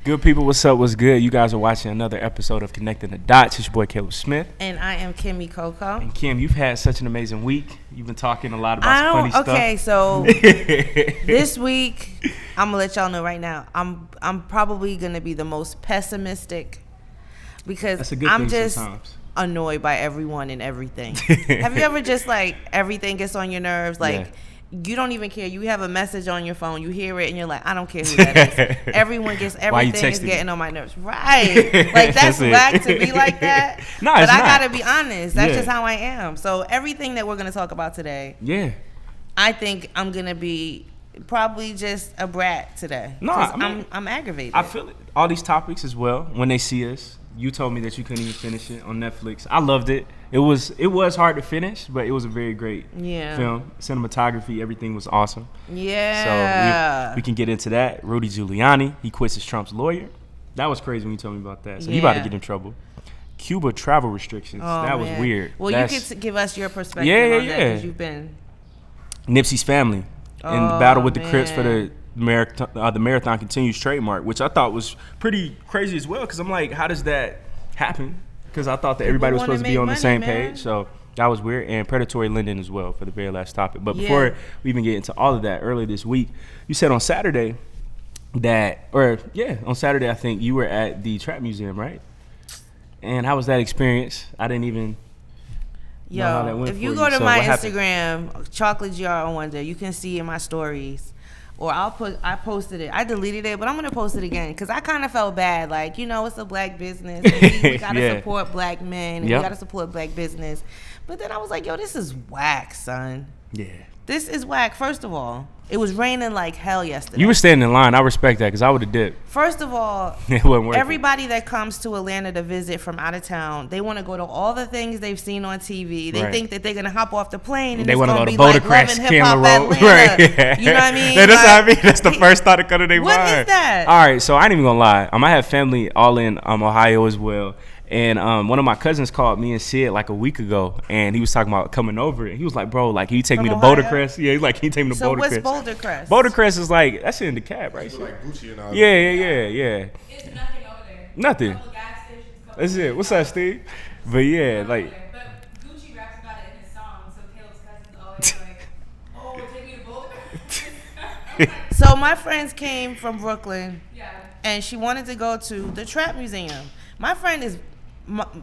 Good people, what's up? What's good? You guys are watching another episode of Connecting the Dots. It's your boy Caleb Smith. And I am Kimmy Coco. And Kim, you've had such an amazing week. You've been talking a lot about some funny stuff. Okay, so this week, I'm gonna let y'all know right now. I'm probably gonna be the most pessimistic because I'm just annoyed by everyone and everything. Have you ever just like everything gets on your nerves? Like you don't even care. You have a message on your phone, you hear it, and you're like, I don't care who that is. Everyone gets everything is getting on my nerves. Right. Like that's whack to be like that. No, but it's I not. gotta be honest. That's just how I am. So everything that we're gonna talk about today, I think I'm gonna be probably just a brat today. No, I'm aggravated. I feel it. All these topics as well. When they see us, you told me that you couldn't even finish it on Netflix. I loved it. It was hard to finish, but it was a very great film. Cinematography, everything was awesome. Yeah. So we can get into that. Rudy Giuliani, he quits as Trump's lawyer. That was crazy when you told me about that. So he about to get in trouble. Cuba travel restrictions. That was weird. Well, you could give us your perspective on that because you've been Nipsey's family in the battle with the Crips for the marathon continues trademark, which I thought was pretty crazy as well. Because I'm like, how does that happen? Because I thought that everybody was supposed to be on the same page. So that was weird. And predatory lending as well for the very last topic. But before we even get into all of that, earlier this week, you said on Saturday on Saturday, I think you were at the Trap Museum, right? And how was that experience? I didn't even know how that went if you go to my Instagram, Chocolate Jar on Wonder, you can see in my stories. Or I posted it. I deleted it, but I'm going to post it again because I kind of felt bad. Like, it's a black business. We got to support black men. And we got to support black business. But then I was like, this is whack, son. Yeah. This is whack. First of all, it was raining like hell yesterday. You were standing in line. I respect that because I would have dipped. First of all, it wasn't worth everybody that comes to Atlanta to visit from out of town, they want to go to all the things they've seen on TV. They think that they're going to hop off the plane and they want to go to Boulder like Crest, Camera Road. Right. You know what I mean? That's what I mean. That's the first thought that comes to their mind. What is that? All right, so I ain't even going to lie. I have family all in Ohio as well. And one of my cousins called me and Sid like a week ago, and he was talking about coming over. And he was like, "Bro, like, can you take me to Boulder Crest?" Yeah, he's like, "Can you take me to Boulder Crest?" So what's Boulder Crest? Boulder Crest is like that's in the cab, right? Like Gucci and all. Yeah. It's nothing over there. Nothing. A couple gas stations, That's it. What's up, Steve? But yeah, like. But Gucci raps about it in his song, so Caleb's cousin's always like, "Oh, take me to Boulder." So my friends came from Brooklyn, and she wanted to go to the Trap Museum. My friend is.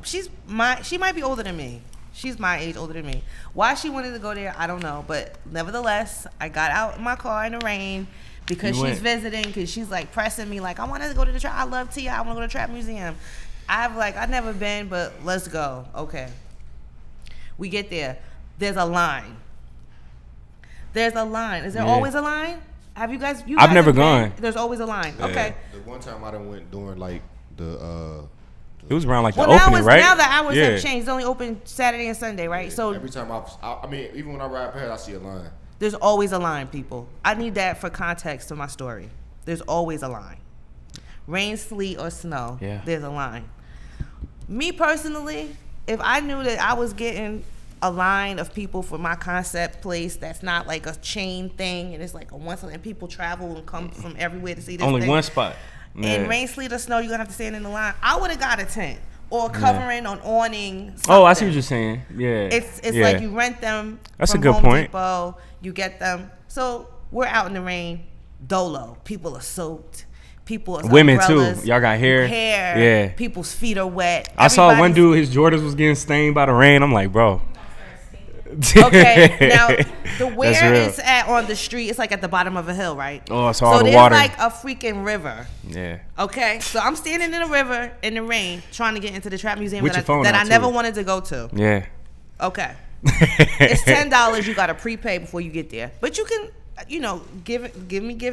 She might be older than me. She's my age, older than me. Why she wanted to go there, I don't know. But nevertheless, I got out in my car in the rain because she's visiting. Because she's like pressing me, like I want to go to the trap. I love T.I. I want to go to the Trap Museum. I've never been, but let's go. Okay. We get there. There's a line. Is there always a line? Have you guys? I've never gone. There's always a line. Yeah. Okay. The one time I done went during like the. It was around like the opening, right? Now the hours have changed. It's only open Saturday and Sunday, right? Yeah, so every time I mean, even when I ride past, I see a line. There's always a line, people. I need that for context to my story. There's always a line. Rain, sleet, or snow, there's a line. Me personally, if I knew that I was getting a line of people for my concept place that's not like a chain thing and it's like a once and people travel and come from everywhere to see this only thing. one spot. In rain, sleet, or snow, you're going to have to stand in the line. I would have got a tent or covering on awning. Something. Oh, I see what you're saying. Yeah. It's like you rent them That's from a good Home point. Depot. You get them. So we're out in the rain. Dolo. People are soaked. People are women umbrellas, too. Y'all got hair. Yeah. People's feet are wet. I saw one dude, his Jordans was getting stained by the rain. I'm like, bro. Okay, now the where it's at on the street, it's like at the bottom of a hill, right? Oh, so all the there's water. Like a freaking river. Yeah. Okay, so I'm standing in a river in the rain trying to get into the Trap Museum With that I never wanted to go to. Yeah. Okay. It's $10. You got to prepay before you get there, but you can. Give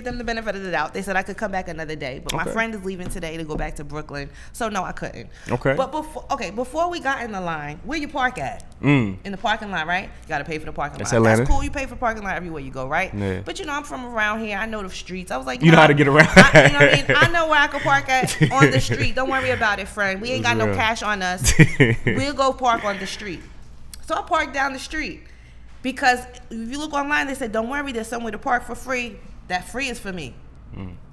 them the benefit of the doubt. They said I could come back another day, but my friend is leaving today to go back to Brooklyn, so no, I couldn't. Okay. But before we got in the line, where you park at? In the parking lot, right? You got to pay for the parking lot. Atlanta. That's cool. You pay for parking lot everywhere you go, right? Yeah. But I'm from around here. I know the streets. I was like, you know how to get around. I know where I can park at on the street. Don't worry about it, friend. We ain't got no cash on us. We'll go park on the street. So I parked down the street. Because if you look online, they said, don't worry, there's somewhere to park for free. That free is for me.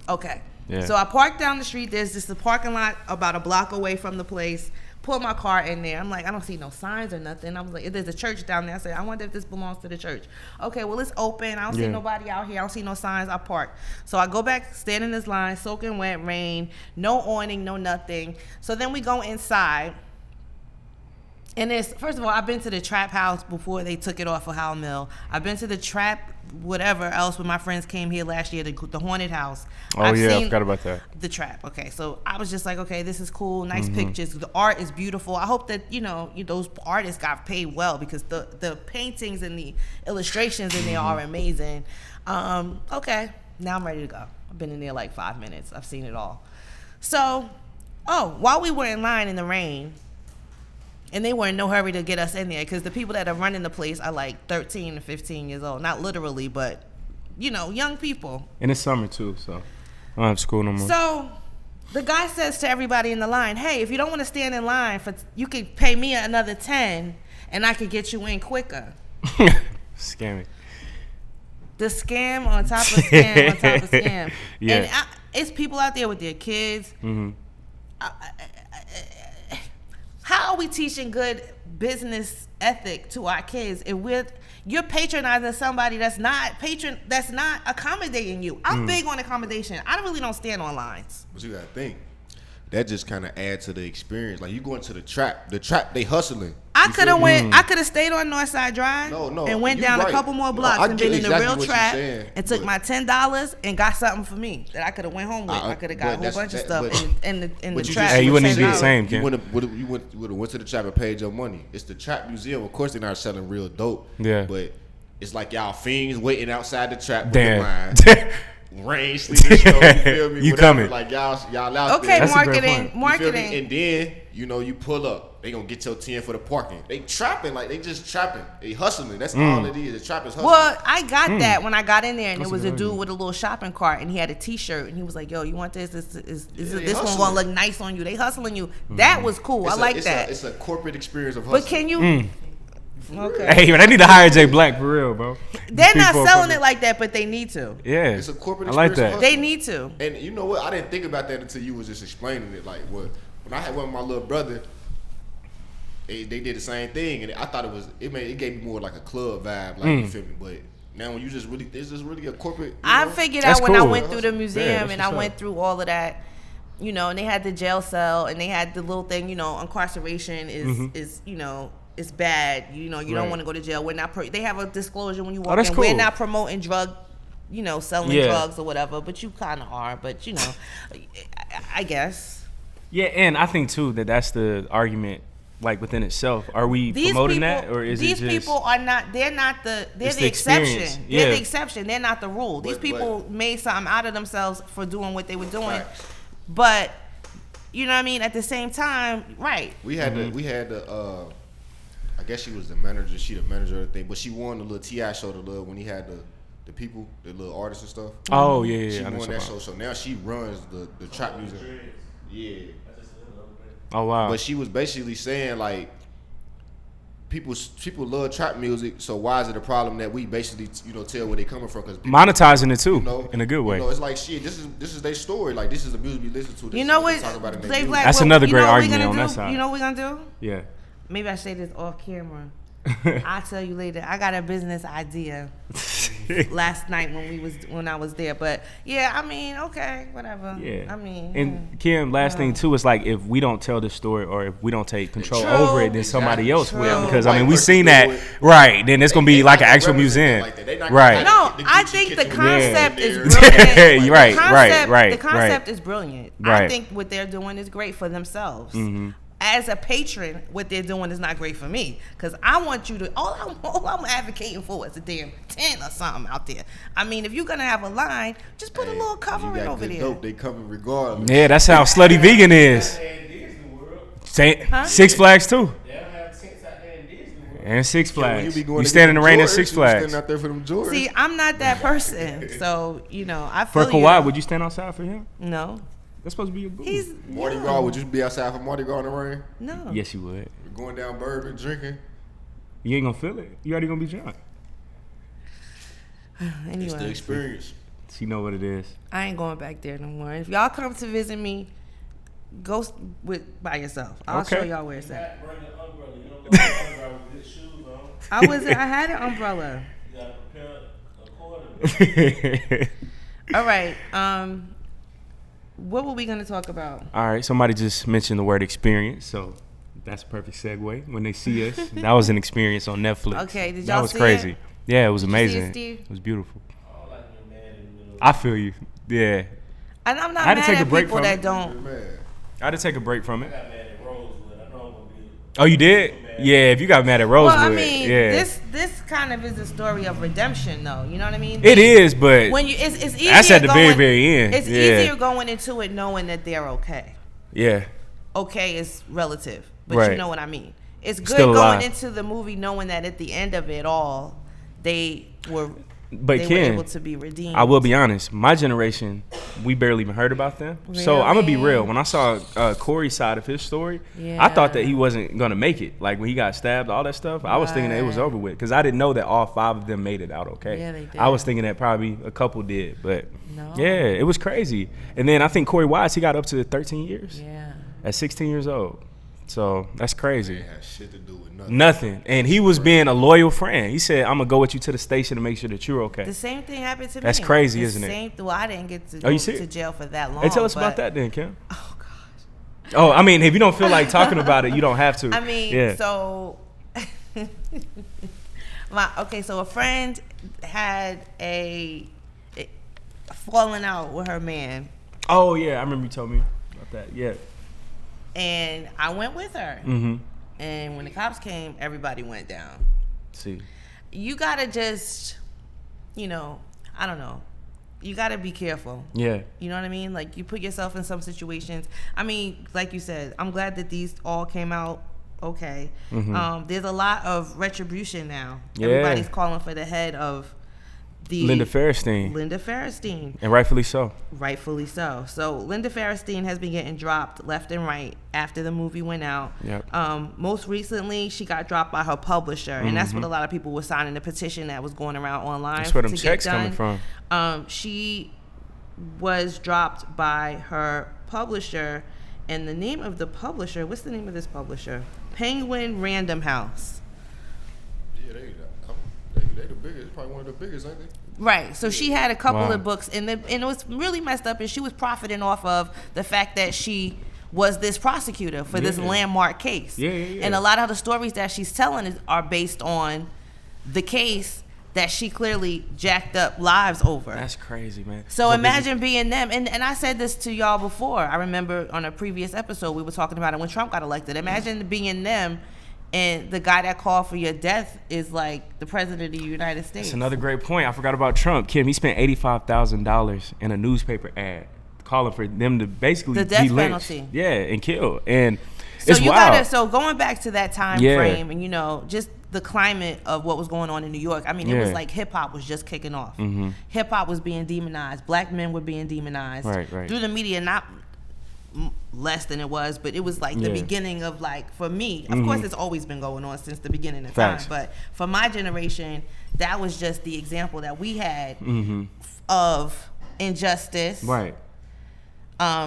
Okay. Yeah. So I parked down the street. There's just a parking lot about a block away from the place. Pull my car in there. I'm like, I don't see no signs or nothing. I was like, there's a church down there. I said, I wonder if this belongs to the church. Okay, well, it's open. I don't see nobody out here. I don't see no signs. I park. So I go back, stand in this line, soaking wet, rain, no awning, no nothing. So then we go inside. And first of all, I've been to the trap house before they took it off of Howell Mill. I've been to the trap whatever else when my friends came here last year, the haunted house. I forgot about that. The trap. Okay, so I was just like, okay, this is cool, nice pictures. The art is beautiful. I hope that those artists got paid well because the paintings and the illustrations in there are amazing. Okay, now I'm ready to go. I've been in there like 5 minutes. I've seen it all. So, while we were in line in the rain. And they were in no hurry to get us in there because the people that are running the place are like 13 to 15 years old. Not literally, but, young people. And it's summer, too, so I don't have school no more. So the guy says to everybody in the line, hey, if you don't want to stand in line, you could pay me another 10 and I could get you in quicker. Scammy. The scam on top of scam on top of scam. Yeah. And it's people out there with their kids. How are we teaching good business ethic to our kids if you're patronizing somebody that's not accommodating you? I'm big on accommodation. I really don't stand on lines. But you gotta think. That just kind of adds to the experience. Like you going to the trap. The trap, they hustling. I could have stayed on Northside Drive and went down a couple more blocks and been in the real trap and took my $10 and got something for me that I could have went home with. I could have got a whole bunch of stuff in the trap. Hey, you wouldn't even be the same, Kim. You would have went to the trap and paid your money. It's the trap museum. Of course, they're not selling real dope. Yeah. But it's like y'all fiends waiting outside the trap. Damn. Rain, sleep, snow, you feel me? You Whatever. coming. Like y'all out okay, there. marketing. You feel me? And then, you pull up. They gonna get your 10 for the parking. They trapping, like they just trapping. They hustling. That's all it is. The trap is hustling. Well, I got that when I got in there, and it was a dude with a little shopping cart, and he had a T-shirt, and he was like, "Yo, you want this? This one gonna look nice on you." They hustling you. That was cool. I like that. It's a corporate experience of hustling. But can you? Okay. Hey, man, I need to hire Jay Black for real, bro. They're not selling it like that, but they need to. Yeah, it's a corporate I like experience. that. They need to. And you know what? I didn't think about that until you was just explaining it. Like when I had one with my little brother, they did the same thing, and I thought it gave me more like a club vibe, like you feel me. But now when it's just really a corporate. I figured out when I went through the Yeah, museum and I what's went up. through all of that, and they had the jail cell and they had the little thing, incarceration is it's bad. You don't want to go to jail. We're not. They have a disclosure when you walk in. Cool. We're not promoting drug, selling drugs or whatever. But you kind of are. But I guess. Yeah, and I think too that's the argument, like within itself. Are we promoting that, or is it just? These people are not. They're not the. They're the exception. They're the exception. They're not the rule. These people made something out of themselves for doing what they were doing, but you know what I mean. At the same time, right? We had the. I guess she was the manager. She the manager of the thing, but she won the little T.I. show when he had the people, the little artists and stuff. Oh yeah. She won that show, so now she runs the trap music. Yeah. Oh wow. But she was basically saying like, people love trap music, so why is it a problem that we basically tell where they coming from? Because monetizing it too, in a good way. It's like shit. This is their story. Like this is the music we listen to. This You know what? Talk about it in Dave their Black, That's another great what argument we on gonna that do? side. You know what we're gonna do? Yeah. Maybe I say this off camera. I'll tell you later. I got a business idea last night when I was there. But yeah, I mean, okay, whatever. Yeah. I mean, and Kim, last thing too is like if we don't tell the story or if we don't take control over it, then somebody else will. Because I mean, we seen that, right? Then it's gonna be like an actual museum, right? No, I think the concept is brilliant. Right. The concept is brilliant. Right. I think what they're doing is great for themselves. As a patron, what they're doing is not great for me because I want you to. All I'm advocating for is a damn tent or something out there. I mean, if you're gonna have a line, just put a little covering over there. Dope, they coming regardless. Yeah, that's how slutty vegan is. Six Flags too. And Six Flags. You stand in the rain at Six Flags. Standing out there for them Jordans. See, I'm not that person, so I For feel Kawhi, would you stand outside for him? No. That's supposed to be your boo. He's Mardi Gras, would you be outside for Mardi Gras in the rain? No. Yes, you would. We're going down bourbon, drinking. You ain't gonna feel it. You already gonna be drunk. Anyway. It's the experience. She know what it is. I ain't going back there no more. If y'all come to visit me, go by yourself. I'll show y'all where it's at. Bring an umbrella. You don't go to the umbrella with good shoes on. I had an umbrella. You gotta prepare accordingly. All right. What were we gonna talk about? All right. Somebody just mentioned the word experience, so that's a perfect segue. When they see us, that was an experience on Netflix. Okay. Did y'all That was see crazy. it? Yeah, it was Did you see amazing. it, Steve? It was beautiful. I don't like being mad in the middle of I feel you. Yeah. And I'm not I had to mad take a at break people from that it. don't. Man. I had to take a break from I it. got mad at Rosewood. I know I'm gonna be. Oh, you did? Yeah. If you got mad at Rosewood, Well, I mean, yeah. this kind of is a story of redemption, though. You know what I mean? It is, but When you, it's easier. that's at the going, very, very end. It's Yeah. easier going into it knowing that they're okay. Yeah. Okay is relative, but Right. you know what I mean. It's good Still going alive. into the movie knowing that at the end of it all, they were But they were Ken, able to be redeemed. I will be honest. My generation, we barely even heard about them. So I'm gonna be Really? real. When I saw Corey's side of his story, I thought that he wasn't gonna make it. Like when he got stabbed, all that stuff. I was thinking that it was Right. over with because I didn't know that all 5 of them made it out okay. Yeah, they did. I was thinking that probably a couple did, but No. yeah, it was crazy. And then I think Corey Wise, he got up to 13 years Yeah. at 16 years old. So that's crazy. It had shit to do with nothing. Nothing. And he was being a loyal friend. He said, I'm going to go with you to the station to make sure that you're okay. The same thing happened to me. That's crazy, The isn't it? same, well, I didn't get to Oh, go you see to it? jail for that long. Hey, tell us about but- that then, Kim. Oh gosh. Oh, I mean, if you don't feel like talking about it, you don't have to. I mean, yeah. so so a friend had a falling out with her man, Oh, yeah. I remember you told me about that. Yeah. and I went with her. Mm-hmm. And when the cops came, everybody went down. See. You gotta just, I don't know. You gotta be careful. Yeah. You know what I mean? Like, you put yourself in some situations. I mean, like you said, I'm glad that these all came out okay. Mm-hmm. There's a lot of retribution now. Yeah. Everybody's calling for the head of the Linda Fairstein. Linda Fairstein. And rightfully so. Rightfully so. So Linda Fairstein has been getting dropped left and right after the movie went out. Yep. Most recently, she got dropped by her publisher, and that's what a lot of people were signing the petition that was going around online. That's where them to get checks done. coming from. She was dropped by her publisher, and the name of the publisher, what's the name of this publisher? Penguin Random House. Yeah, they the biggest, probably one of the biggest, ain't they? Right. So she had a couple Wow. of books, and it was really messed up, and she was profiting off of the fact that she was this prosecutor for this Yeah. landmark case. Yeah, yeah, yeah. And a lot of the stories that she's telling are based on the case that she clearly jacked up lives over. That's crazy, man. So imagine being them. And I said this to y'all before. I remember on a previous episode we were talking about it when Trump got elected. Imagine being them, and the guy that called for your death is like the president of the United States. That's another great point. I forgot about Trump. Kim, he spent $85,000 in a newspaper ad calling for them to basically The death be lynched. penalty. Yeah, and killed. And So it's you wild. so going back to that time Yeah. frame, and just the climate of what was going on in New York. I mean, it was Yeah. like hip hop was just kicking off. Mm-hmm. Hip hop was being demonized. Black men were being demonized Right, right. through the media, not less than it was, but it was like the Yeah. beginning of, like, for me, of course it's always been going on since the beginning of Facts. time, but for my generation, that was just the example that we had Mm-hmm. of injustice. Right.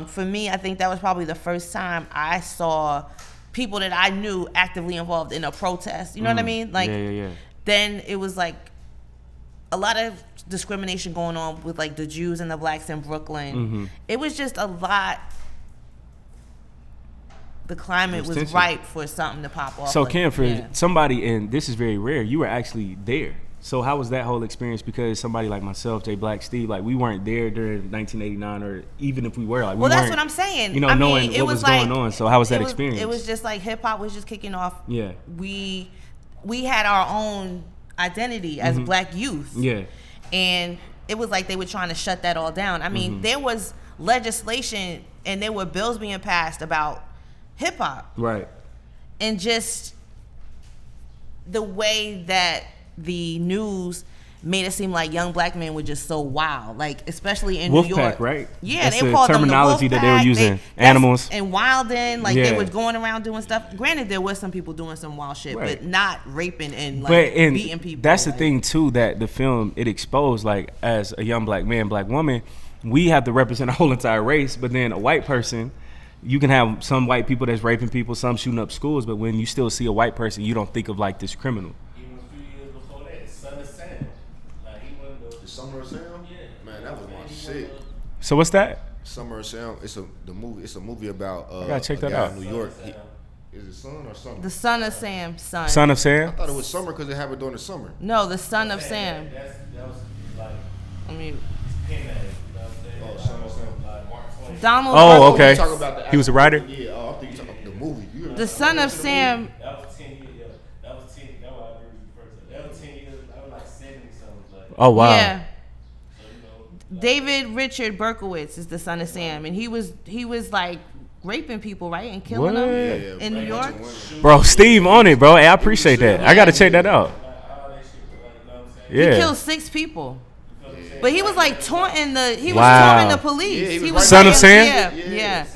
For me, I think that was probably the first time I saw people that I knew actively involved in a protest. You know what I mean? Like, yeah. then it was like a lot of discrimination going on with like the Jews and the blacks in Brooklyn. Mm-hmm. It was just a lot. The climate was tension. ripe for something to pop off. So, like, Kim, for yeah. somebody, and this is very rare, you were actually there. So how was that whole experience? Because somebody like myself, Jay Black, Steve, like we weren't there during 1989, or even if we were, like we Well, that's weren't, what I'm saying. You know, I mean, knowing it what was going like- on. So how was that it experience? It was just like hip hop was just kicking off. Yeah. We had our own identity as black youth. Yeah. And it was like they were trying to shut that all down. I mean, there was legislation and there were bills being passed about hip hop, Right. and just the way that the news made it seem like young black men were just so wild, like especially in Wolf New York. Pack, right? Yeah, That's they the called them the terminology Wolf that they were Pack. using. Animals and wilding, like Yeah. they was going around doing stuff. Granted, there was some people doing some wild shit, Right. but not raping and like and beating people. that's the like, thing too, that the film, it exposed, like, as a young black man, black woman, we have to represent a whole entire race. But then a white person, you can have some white people that's raping people, some shooting up schools, but when you still see a white person, you don't think of like this criminal. Even a few years before that, Son of Sam. Like, he wasn't The Summer of Sam? Yeah. Man, that was my shit. So what's that? Summer of Sam. It's a movie about I gotta check a that guy out. in New York. Is it Son or Summer? the Son of Sam, son. Son of I Sam? thought it was Summer because it happened during the summer. No, the Son of Sam. That was like I mean, pen name. You know what I'm saying? Oh, Son of Sam. Like Mark Twain. Donald. Oh, Trump. okay. You talking about the He was a actual writer? movie? Yeah, I think you talking about the movie. The Son of Sam. That was 10 years. Yeah, that was 10. That was I agree with you first. That was 10 years. That was like 70 something. Like, Oh wow. Yeah. so, you know, David Richard Berkowitz is the Son of Sam, and he was like raping people, right, and killing What? them in New York. Bro, Steve on it, bro. Hey, I appreciate that. I gotta check that out. like all that shit. Like, you know what I'm saying? Yeah. He killed 6 people, but he was like taunting the Wow. taunting the police. Yeah, he was was Son like, of Sam? Yeah.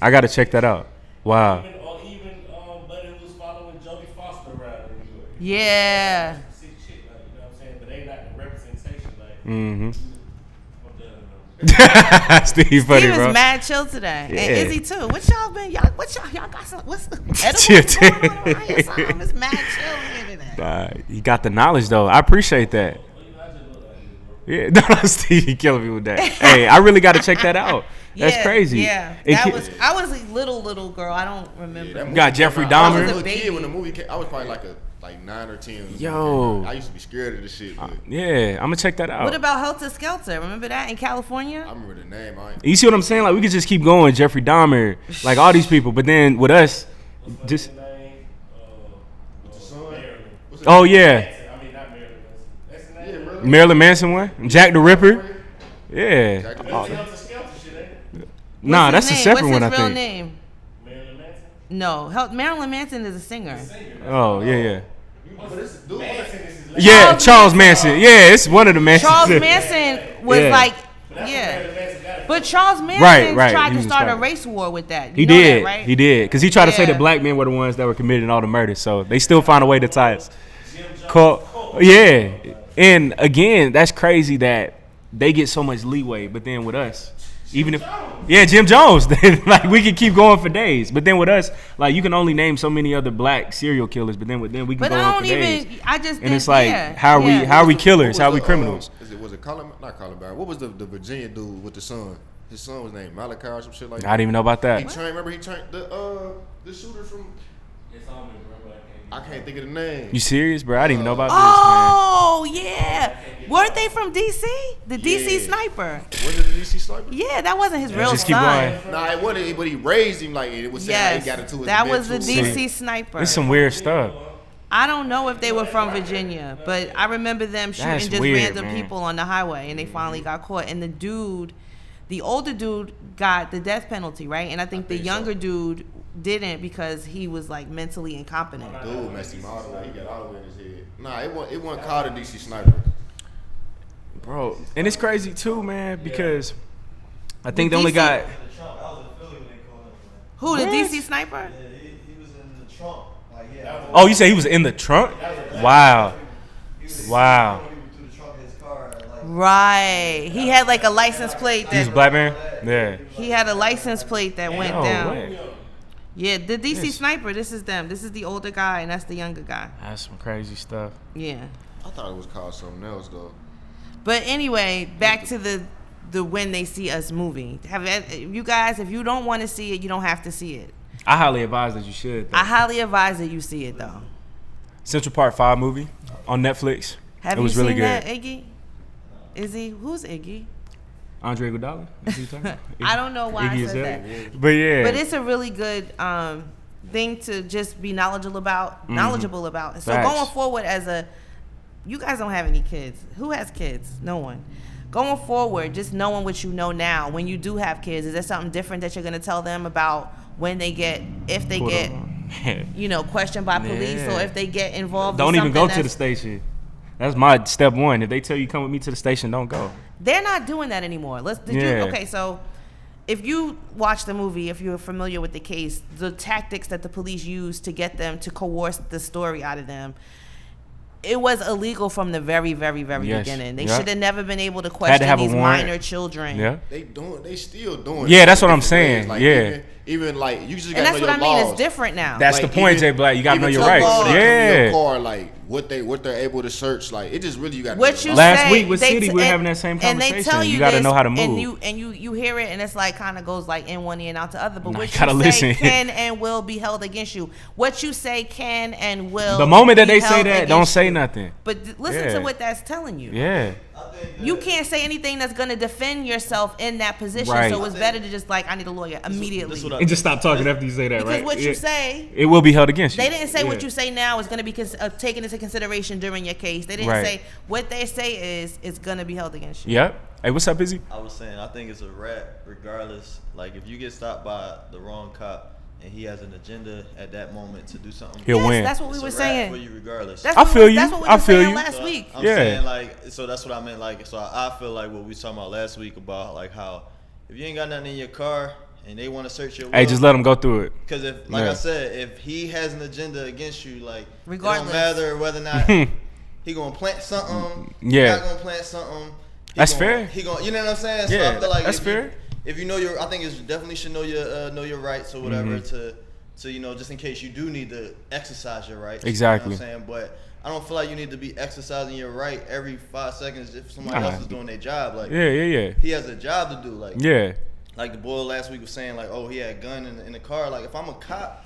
I gotta check that out. Wow. But it was following Jodie Foster around in New York. Yeah. Sick shit, like, you know what I'm saying? But they not the representation, like. Mm-hmm. I'm done. Steve funny, He was bro. mad chill today, Yeah. and Izzy too. What y'all been? Y'all got some? What's Chill, edibles going on around here? Something? It's mad chill here today. He got the knowledge though. I appreciate that. Yeah, no, Steve, you killing me with that. Hey, I really got to check that out. That's Yeah, crazy. Yeah, And that ki- was. I was a little girl. I don't remember. That movie got came Jeffrey out. I was Dahmer. a little Baby. kid when the movie came. I was probably like 9 or 10. when the movie Yo. came out. I used to be scared of this shit. But Yeah, I'm gonna check that out. What about Helter Skelter? Remember that in California? I remember the name. You see what I'm saying? Like, we could just keep going, Jeffrey Dahmer, like all these people, but then with us, just oh yeah, I mean, not Marilyn Manson. That's the name. Yeah, Marilyn Manson one, Jack the Ripper. Yeah, Jack the That's Ripper. Helter Skelter shit, ain't it? nah, What's that's his a name? separate What's one, I his real think. name? Marilyn Manson? No, Marilyn Manson is a singer. Oh yeah, But it's dude. Manson is his yeah. Yeah, Charles Charles Manson. Yeah, it's one of the Mansons. Charles Manson was Yeah. like, Marilyn yeah. Manson got it. But Charles Manson Right, tried he to was start a inspired. race war with that. You He know did, that, right? he did, because he tried to say Yeah. that black men were the ones that were committing all the murders. So they still find a way to tie us. Yeah, and again, that's crazy that they get so much leeway, but then with us, even if Jim Jones, like we could keep going for days. But then with us, like you can only name so many other black serial killers, but then we can But go I on don't for days. even. I just. And it's like, yeah, how are we killers? How are we Was criminals? was it Colin? Not Colin Barron. What was the Virginia dude with the son? His son was named Malachi or some shit like that. I didn't even know about He that. trained. Remember he trained the shooter from. It's on me, bro, but I can't I can't think of the name. You serious, bro? I didn't even know about Oh yeah, weren't they from DC? The DC Yeah. sniper. Was it the DC sniper? Yeah, that wasn't his real just keep son. going. Nah, it wasn't. But he raised him like it was saying how Yes, he got into his that was the mental- DC sniper. this. It's some weird stuff. I don't know if they were from Virginia, but I remember them shooting That's just weird, random man. people on the highway, and they finally got caught. And the older dude got the death penalty, right? And I think the younger dude didn't because he was like mentally incompetent. Dude messed him all the way. He got all the way in his head. Nah, it wasn't called a DC sniper. Bro, and it's crazy too, man, because I think they The only DC got. The Trump, I was in Philly when they called him. Who, the What? DC sniper? Yeah, he was in the trunk. Like, yeah. Oh, you say he was in the trunk? Wow. Wow. Through the trunk of his car. Like, Right. He had like a license plate He was a that black man? Yeah. he had a license plate that went No down. way. Yeah, the DC Yes. sniper, this is them. This is the older guy and that's the younger guy. That's some crazy stuff. Yeah. I thought it was called something else though. But anyway, back to the When They See Us movie. You guys, if you don't want to see it, you don't have to see it. I highly advise that you should. though. I highly advise that you see it though. Central Park 5 movie on Netflix. Have It was you really seen good. that, Iggy? Izzy? Who's Iggy? Andre Iguodala? Is he talking about? I don't know why I Iggy said Azalea? that. But yeah. But it's a really good thing to just be knowledgeable about. So Facts. going forward you guys don't have any kids. Who has kids? No one. Going forward, just knowing what you know now, when you do have kids, is there something different that you're going to tell them about when they get, if they Hold get, on. questioned by police Yeah. or if they get involved Don't in even something go to the that's- station. That's my step one. If they tell you come with me to the station, don't go. They're not doing that anymore. Okay, so if you watch the movie, if you're familiar with the case, the tactics that the police used to get them to coerce the story out of them, it was illegal from the very, very, very beginning. They should have never been able to question these minor children. Yeah, they still doing. Yeah, that's what I'm saying. Like, even like you just got to know your laws. And that's what I mean. It's different now. That's the point, Jay Black. You got to know your rights. Your car, like what they're able to search. Like it just really you got. Last week with City, we were having that same conversation. And they tell you got to know how to move. And you hear it, and it's like kind of goes like in one ear and out the other. But what you say can and will be held against you. What you say can and will. The moment that they say that, don't say nothing. But listen to what that's telling you. Yeah. You can't say anything that's going to defend yourself in that position. Right. So it's better to just I need a lawyer immediately. And just stop talking after you say that, because what you say, it will be held against you. They didn't say what you say now is going to be taken into consideration during your case. They didn't say what they say is going to be held against you. Yep. Hey, what's up, Izzy? I was saying, I think it's a wrap regardless. Like, if you get stopped by the wrong cop and he has an agenda at that moment to do something, he'll win. That's what we were saying. For you regardless. I feel you. That's what we were saying last week. I'm saying, like, so that's what I meant. Like, so I feel like what we was talking about last week about, like, how if you ain't got nothing in your car and they want to search your will, hey, just let them go through it. Because if, like I said, if he has an agenda against you, like, regardless, it don't matter whether or not he gonna plant something, not gonna plant something. That's fair. He gonna, you know what I'm saying? Yeah, so I feel like that's fair. If you know I think it's definitely should know your rights or whatever to just in case you do need to exercise your rights. Exactly. You know what I'm saying? But I don't feel like you need to be exercising your right every 5 seconds if somebody else is doing their job. Like he has a job to do. Like like the boy last week was saying, like, oh, he had a gun in the car. Like, if I'm a cop,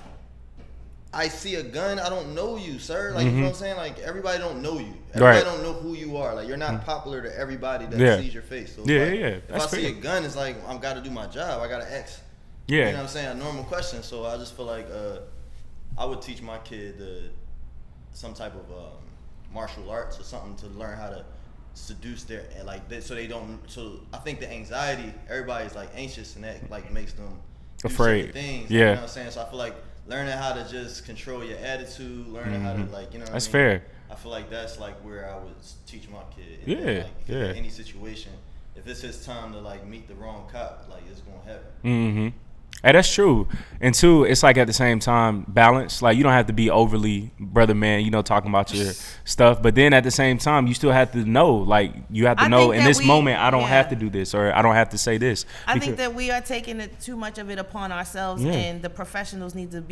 I see a gun, I don't know you, sir. Like, you know what I'm saying? Like, everybody don't know you. Everybody don't know who you are. Like, you're not popular to everybody that sees your face. So if I see a gun, it's like, I've got to do my job. I got to ask. You know what I'm saying? A normal question. So I just feel like I would teach my kid some type of martial arts or something to learn how to seduce their so they don't. So I think the anxiety, everybody's like anxious and that like makes them afraid. Things. You know what I'm saying? So I feel like learning how to just control your attitude, learning how to like, you know what that's I mean? Fair. I feel like that's like where I would teach my kid. In any situation, if it's his time to like meet the wrong cop, like it's gonna happen. Mm-hmm. Hey, that's true. And two, it's like at the same time balance. Like you don't have to be overly brother man, you know, talking about your stuff. But then at the same time, you still have to know. Like you have to know in this moment, I don't have to do this or I don't have to say this. I think that we are taking too much of it upon ourselves, and the professionals need to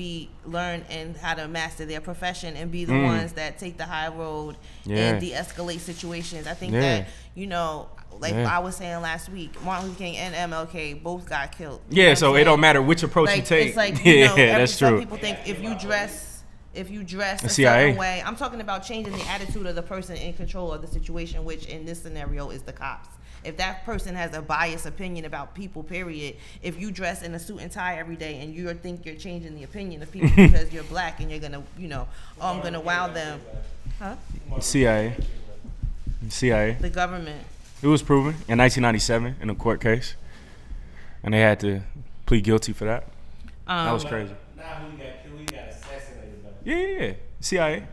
learn and how to master their profession and be the ones that take the high road and de-escalate situations. I think that I was saying last week, Martin Luther King and MLK both got killed. Yeah, so it don't matter which approach you take. It's like, that's true. Some people think if you dress a certain way, I'm talking about changing the attitude of the person in control of the situation, which in this scenario is the cops. If that person has a biased opinion about people, period, if you dress in a suit and tie every day and you think you're changing the opinion of people because you're black and you're gonna, I'm gonna wow them, CIA, the government. It was proven in 1997 in a court case, and they had to plead guilty for that. That was crazy. Now who got killed? He got assassinated. Yeah. CIA.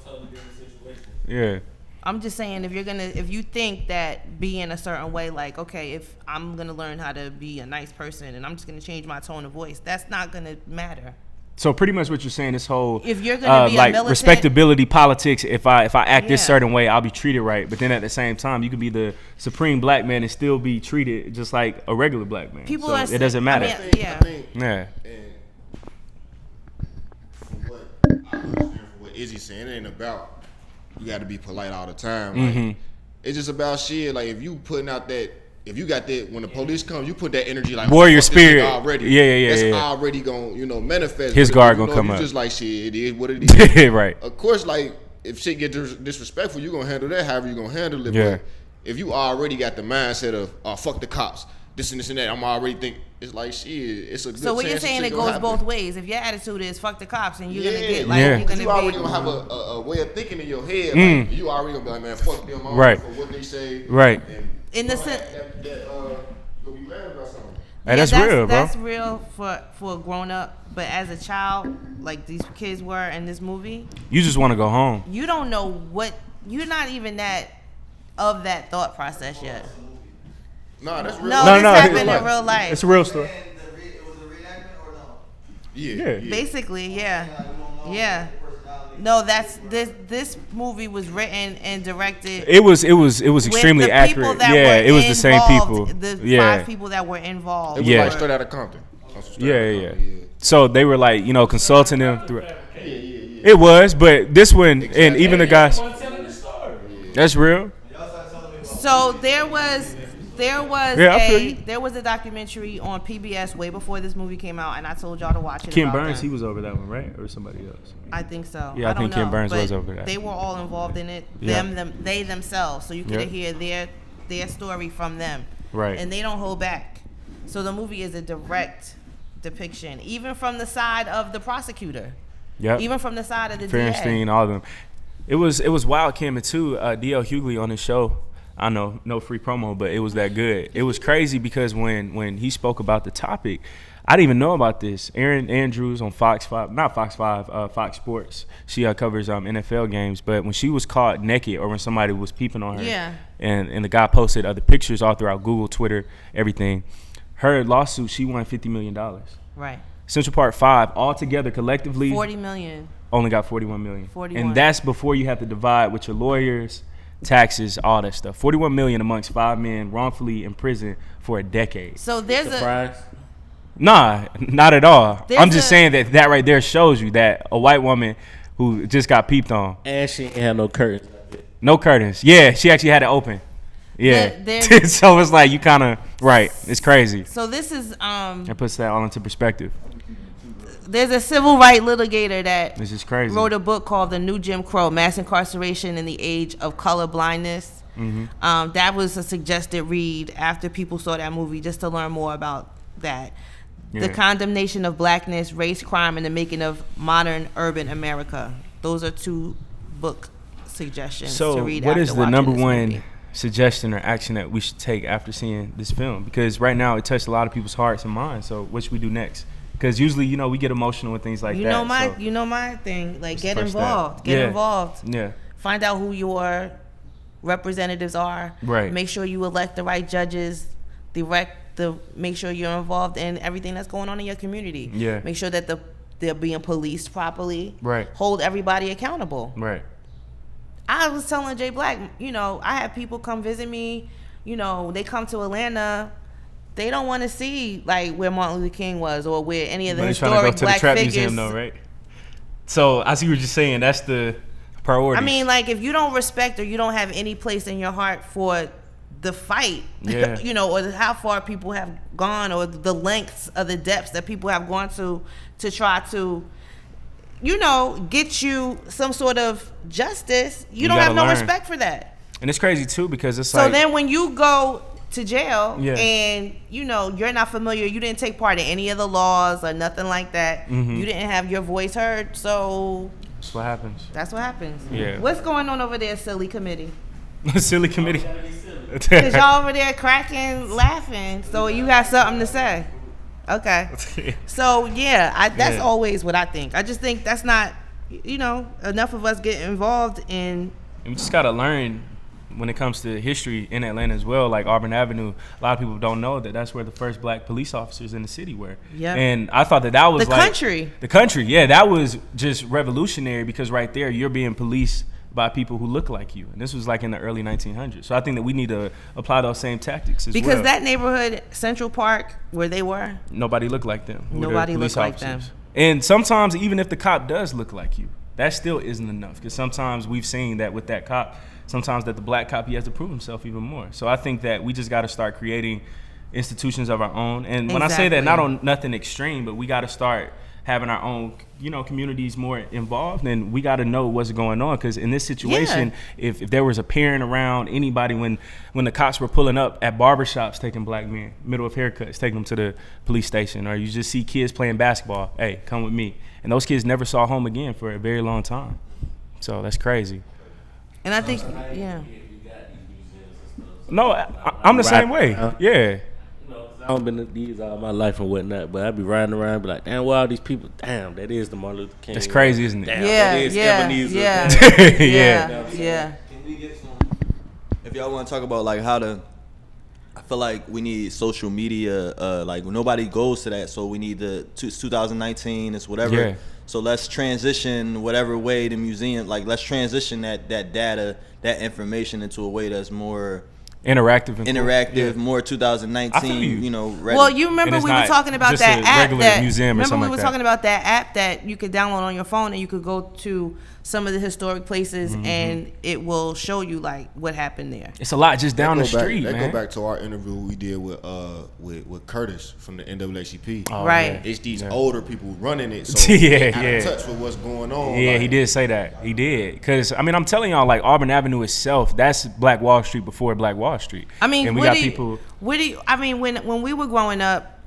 Totally different situation. Yeah. I'm just saying, if you think that being a certain way, like, okay, if I'm gonna learn how to be a nice person and I'm just gonna change my tone of voice, that's not gonna matter. So pretty much what you're saying, this whole if you're gonna be like a militant, respectability politics. If I act this certain way, I'll be treated right. But then at the same time, you can be the supreme black man and still be treated just like a regular black man. People it doesn't matter. I think, and what Izzy's saying, it ain't about you got to be polite all the time. Like, it's just about shit. Like if you putting out that. If you got that, when the police come, you put that energy like warrior spirit already. That's already gonna manifest. His guard gonna come up. Just like shit, it is what it is. Right. Of course, like if shit get disrespectful, you gonna handle that. However you gonna handle it. Yeah. But if you already got the mindset of fuck the cops, this and this and that, I'm already thinking it's like shit. It's a good. So what you're saying, it goes both ways. If your attitude is fuck the cops, and you're gonna get like you're gonna you already gonna have a way of thinking in your head. Like, you already gonna be like, man, fuck them for what they say. Right. And in the sense. You'll be mad about something. Hey, that's real, bro. That's real for a grown up, but as a child, like these kids were in this movie, you just want to go home. You don't know what you're not even that of that thought process yet. No, that's real. No, this happened in real life. It's a real story. Yeah. Basically, yeah. No, this movie was written and directed. It was extremely accurate. Yeah, it was the same people. The 5 people that were involved. It was like straight out of Compton. Yeah. So they were like, consulting them through. It was, but this one and even the guys. That's real. So there was a documentary on PBS way before this movie came out, and I told y'all to watch it. Ken Burns, he was over that one, right, or somebody else? I think so. Yeah, I think Ken Burns was over that. They were all involved in it. They themselves, so you could hear their story from them. Right. And they don't hold back. So the movie is a direct depiction, even from the side of the prosecutor. Yeah. Even from the side of the Feinstein, DA. all of them. It was wild, Kim, and too. D.L. Hughley on his show. I know, no free promo, but it was that good. It was crazy because when he spoke about the topic, I didn't even know about this. Erin Andrews on Fox Sports. She covers NFL games. But when she was caught naked or when somebody was peeping on her, and the guy posted other pictures all throughout Google, Twitter, everything, her lawsuit, she won $50 million. Right. Central Park 5, altogether, collectively, $40 million. Only got $41 million. 41. And that's before you have to divide with your lawyers, taxes, all that stuff. $41 million amongst 5 men wrongfully in prison for a decade. So there's Nah, not at all. I'm just saying that right there shows you that a white woman who just got peeped on. And she ain't had no curtains. No curtains. Yeah, she actually had it open. Yeah. So it's like you kind of, right. It's crazy. So this is It puts that all into perspective. There's a civil rights litigator that this is crazy. Wrote a book called The New Jim Crow: Mass Incarceration in the Age of Color Blindness. Mm-hmm. That was a suggested read after people saw that movie, just to learn more about that. Yeah. The Condemnation of Blackness, Race, Crime, and the Making of Modern Urban America. Those are 2 book suggestions to read. So what is the number one movie. Suggestion or action that we should take after seeing this film? Because right now it touched a lot of people's hearts and minds. So what should we do next? Because usually, we get emotional with things like that. You know my thing. Like, get involved. Get involved. Yeah. Find out who your representatives are. Right. Make sure you elect the right judges. Make sure you're involved in everything that's going on in your community. Yeah. Make sure that they're being policed properly. Right. Hold everybody accountable. Right. I was telling Jay Black, I have people come visit me. They come to Atlanta. They don't want to see like where Martin Luther King was or where any of the historic black figures. Museum, though, right? So I see what you're saying. That's the priority. I mean, like, if you don't respect or you don't have any place in your heart for the fight, or how far people have gone, or the lengths of the depths that people have gone to try to, get you some sort of justice, you don't have no respect for that. And it's crazy too because it's so then when you go to jail and you're not familiar, you didn't take part in any of the laws or nothing like that, you didn't have your voice heard, so that's what happens. Yeah. What's going on over there, silly committee? Silly committee. Because y'all over there cracking, laughing, so you got something to say. Okay. So that's always what I think. I just think that's not, enough of us get involved in. We just gotta learn when it comes to history in Atlanta as well, like Auburn Avenue. A lot of people don't know that that's where the first black police officers in the city were. Yeah. And I thought that was the country. Yeah, that was just revolutionary because right there you're being policed by people who look like you. And this was like in the early 1900s. So I think that we need to apply those same tactics as well. Because that neighborhood, Central Park, where they were, nobody looked like them. Nobody looked like them. And sometimes even if the cop does look like you, that still isn't enough. Because sometimes we've seen that with that cop, sometimes that the black cop, he has to prove himself even more. So I think that we just got to start creating institutions of our own. And when I say that, not on nothing extreme, but we got to start having our own, communities more involved, and we got to know what's going on. Because in this situation, if there was a parent around, anybody, when the cops were pulling up at barbershops taking black men, middle of haircuts, taking them to the police station, or you just see kids playing basketball, hey, come with me. And those kids never saw home again for a very long time. So that's crazy. And I think, No, I'm the same way. Yeah. I've been to these all my life and whatnot, but I be riding around, be like, damn, where all these people? Damn, that is the Martin Luther King. That's crazy, isn't it? Damn, that is Ebenezer. Yeah. If y'all want to talk about like how to, I feel like we need social media. Like nobody goes to that, so we need it's 2019. It's whatever. Yeah. So let's transition whatever way the museum. Like let's transition that data, that information into a way that's more interactive, cool. More 2019. You know. Ready. Well, you remember we were talking about that app that museum or remember we were like talking about that app that you could download on your phone and you could go to some of the historic places and it will show you like what happened there. It's a lot just down the street, man. Go back to our interview we did with Curtis from the NAACP. Oh, right. Yeah. It's these older people running it, so they're out of touch with what's going on. Yeah, like, he did say that. He did. Because, I mean, I'm telling y'all, like, Auburn Avenue itself, that's Black Wall Street before Black Wall Street. I mean, and we got people. When we were growing up,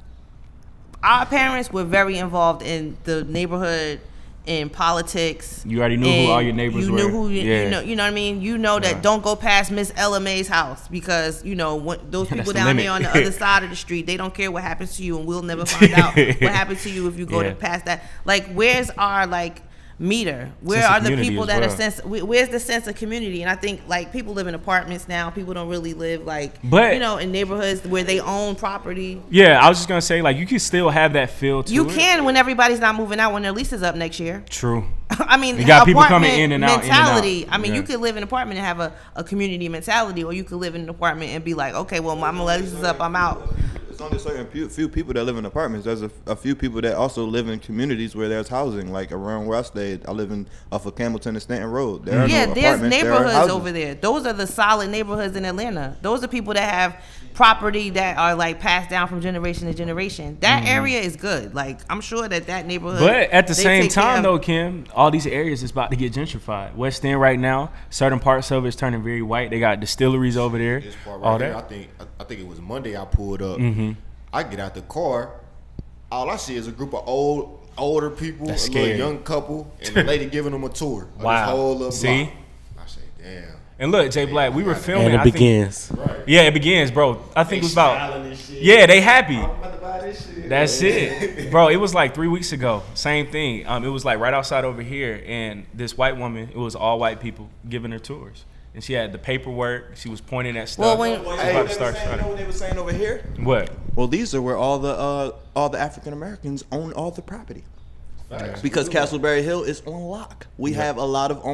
our parents were very involved in the neighborhood, in politics. You already knew who all your neighbors were. You knew who you know what I mean? You know that don't go past Miss Ella Mae's house because, you know, those people down there on the other side of the street, they don't care what happens to you and we'll never find out what happens to you if you go past that. Like, where's our, like, meter? Where are the people that are where's the sense of community? And I think like people live in apartments now. People don't really live like in neighborhoods where they own property. Yeah, I was just gonna say like you can still have that feel to you can when everybody's not moving out, when their lease is up next year. True. I mean, you got people coming in and out. Mentality. I mean, you could live in an apartment and have a community mentality, or you could live in an apartment and be like, okay, well, my lease is up, I'm out. It's only a certain few people that live in apartments. There's a few people that also live in communities where there's housing. Like around where I stayed, I live off of Campbellton and Stanton Road. There are no there's neighborhoods over there. Those are the solid neighborhoods in Atlanta. Those are people that have property that are like passed down from generation to generation. That area is good. Like I'm sure that neighborhood. But at the same time, though, Kim, all these areas is about to get gentrified. West End right now, certain parts of it is turning very white. They got distilleries over there. This part right here, I think it was Monday. I pulled up. I get out the car. All I see is a group of older people, a little young couple, and a lady giving them a tour. Wow. This whole little See? block. I say, damn. And look, Jay Black, we were filming. And it begins. Right. Yeah, it begins, bro. I think it was about. Yeah, they happy. That's it, bro. It was like 3 weeks ago. Same thing. It was like right outside over here, and this white woman. It was all white people giving her tours, and she had the paperwork. She was pointing at stuff. You know what they were saying over here? What? Well, these are where all the African Americans own all the property. Because Castleberry Hill is on lock. We have a lot of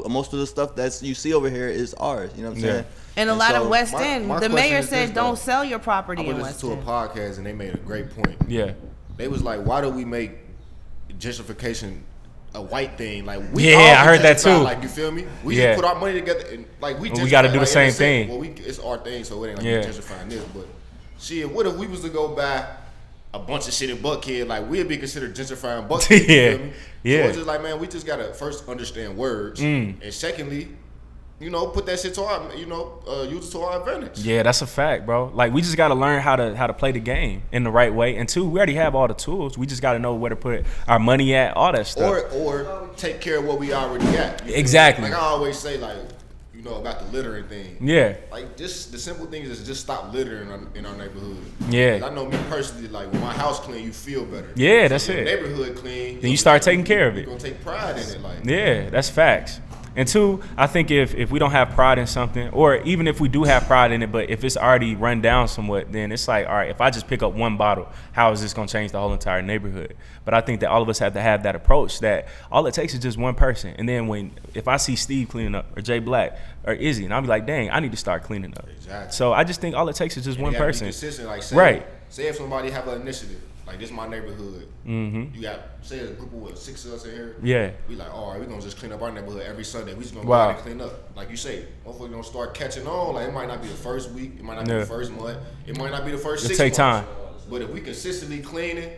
most of the stuff that you see over here is ours. You know what I'm saying? And a lot of West End. The mayor said don't sell your property in West End. I listened to a podcast and they made a great point. Yeah. They was like, why do we make gentrification a white thing? Like I heard that too. Like, you feel me? We just put our money together and like we got to do the same thing. Well, it's our thing, so it ain't like we gentrifying this. But shit, what if we was to go buy a bunch of shit in Buckhead? Like we'd be considered gentrifying Buckhead. You feel me? So it's just like, man, we just gotta first understand words, and secondly, you know, put that shit to our, use it to our advantage. Yeah, that's a fact, bro. Like we just gotta learn how to play the game in the right way. And two, we already have all the tools. We just gotta know where to put our money at, all that stuff. Or take care of what we already got. Exactly. Like I always say, like, you know, about the littering thing. Yeah. Like just the simple thing is just stop littering in our neighborhood. Yeah. I know me personally, like when my house clean, you feel better. Yeah, that's it. it. Neighborhood clean. Then you start taking care of it. You're gonna take pride in it, like. Yeah, that's facts. And two, I think if we don't have pride in something, or even if we do have pride in it, but if it's already run down somewhat, then it's like, all right, if I just pick up one bottle, how is this going to change the whole entire neighborhood? But I think that all of us have to have that approach that all it takes is just one person. And then if I see Steve cleaning up, or Jay Black, or Izzy, and I'll be like, dang, I need to start cleaning up. Exactly. So I just think all it takes is just one person. Be consistent. Like say if somebody have an initiative, like this is my neighborhood. You got, say a group of 6 of us in here. Yeah. We like, all right, we're going to just clean up our neighborhood every Sunday. We just going to go out and clean up. Like you say, hopefully we're going to start catching on. Like it might not be the first week. It might not be the first month. It might not be the first 6 months. It'll take time. But if we consistently cleaning,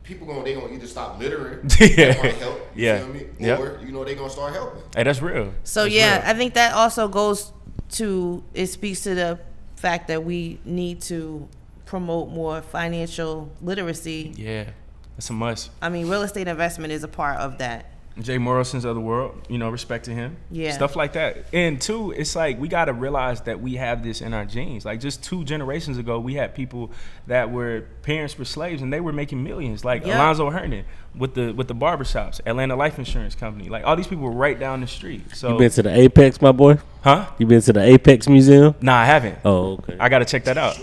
people they gonna either stop littering, that might help. You feel me? Or they gonna start helping. Hey, that's real. So that's real. I think that also goes to, it speaks to the fact that we need to promote more financial literacy. Yeah, that's a must. I mean, real estate investment is a part of that. Jay Morrison's of the world, respecting him. Yeah. Stuff like that. And two, it's like we got to realize that we have this in our genes. Like just 2 generations ago, we had people that were parents were slaves and they were making millions. Like Alonzo Hernan with the barbershops, Atlanta Life Insurance Company. Like all these people were right down the street. So you been to the Apex, my boy? Huh? You been to the Apex Museum? Nah, I haven't. Oh, okay. I gotta check that out.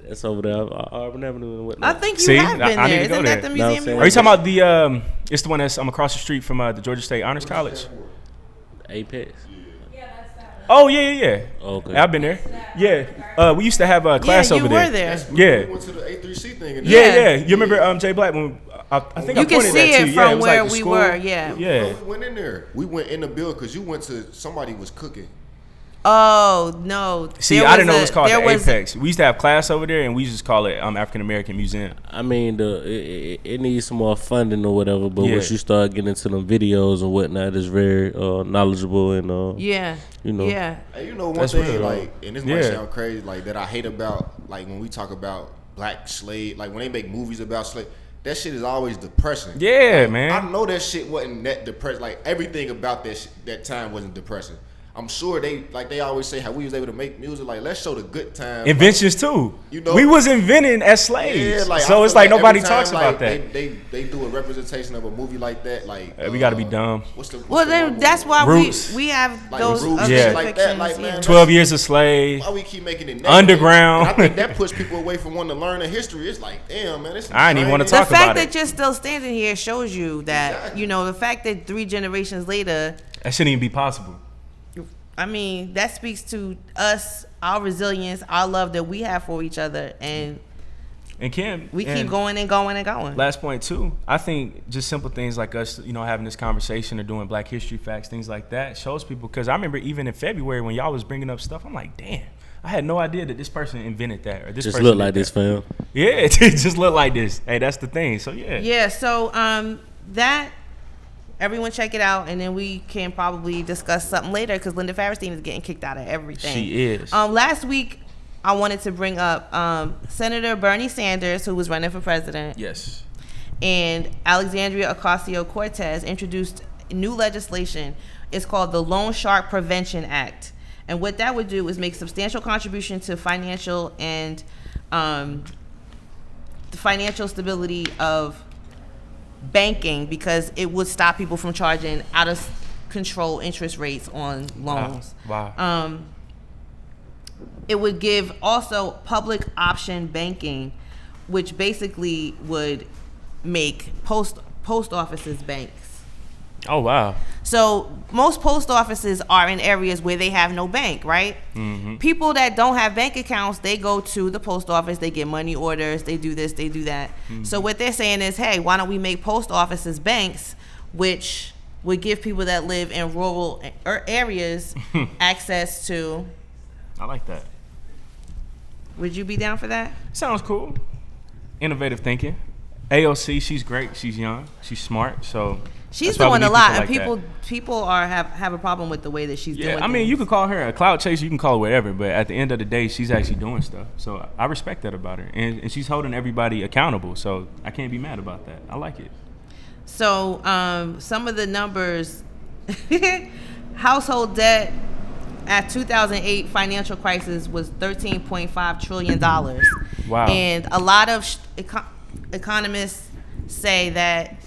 That's over there, Auburn Avenue and whatnot. I think you have been there. Isn't that the museum? No, Are you talking about the? It's the one that's across the street from the Georgia State Honors College. Apex. Oh yeah. Okay. I've been there. Yeah. We used to have a class over there. You were there. Yeah. We went to the A3C thing. Yeah. You remember Jay Black when I think you I pointed can see that to it you. from Yeah, it was where like the we school. were. Yeah. Yeah. We went in there. We went in the building because you went to somebody was cooking. Oh no! See, I didn't know it was called the Apex. We used to have class over there, and we used to call it African American Museum. I mean, it needs some more funding or whatever. But Yeah. once you start getting into them videos and whatnot, it's very knowledgeable and Yeah. you know. Yeah. Hey, you know one That's thing, real. like, and this might sound crazy, like that I hate about, like when we talk about black slave, like when they make movies about slave, that shit is always depressing. Yeah, like, man. I know that shit wasn't that depressing. Like everything about that time wasn't depressing. I'm sure they always say how we was able to make music. Like, let's show the good times. Inventions too. You know, we was inventing as slaves. Yeah, like, so it's like nobody talks about that. They do a representation of a movie like that. Like we got to be dumb. Well, then that's why Roots. we have Like those Roots, other yeah. like that, depictions, like, man, 12 Years a Slave. Why we keep making it negative? Underground. And I think that pushes people away from wanting to learn the history. It's like, damn, man, this. I ain't even wanna The talk fact about that it. you're still standing here shows you that Exactly. the fact that 3 generations later, That shouldn't even be possible. I mean, that speaks to us, our resilience, our love that we have for each other, and Kim, we keep going and going and going. Last point too, I think just simple things like us, having this conversation or doing Black History Facts, things like that, shows people. Because I remember even in February when y'all was bringing up stuff, I'm like, damn, I had no idea that this person invented that or this Just person look did like that. this, fam. Yeah, it just look like this. Hey, that's the thing. So yeah. Yeah. So that. Everyone check it out, and then we can probably discuss something later because Linda Farrestein is getting kicked out of everything. She is. Last week, I wanted to bring up Senator Bernie Sanders, who was running for president. Yes. And Alexandria Ocasio-Cortez introduced new legislation. It's called the Loan Shark Prevention Act. And what that would do is make substantial contribution to financial and the financial stability of banking, because it would stop people from charging out of control interest rates on loans. Wow. It would give also public option banking, which basically would make post offices banks. Oh wow. So most post offices are in areas where they have no bank, right? Mm-hmm. People that don't have bank accounts, they go to the post office, they get money orders, they do this, they do that. Mm-hmm. So what they're saying is, hey, why don't we make post offices banks, which would give people that live in rural areas access to. I like that. Would you be down for that? Sounds cool. Innovative thinking. AOC, she's great. She's young. She's smart. So she's that's why we doing need a lot, and people like people are have a problem with the way that she's doing. I mean, you can call her a cloud chaser, you can call her whatever, but at the end of the day, she's actually doing stuff. So I respect that about her, and she's holding everybody accountable. So I can't be mad about that. I like it. So some of the numbers: household debt at 2008 financial crisis was $13.5 trillion. Wow. And a lot of economists say that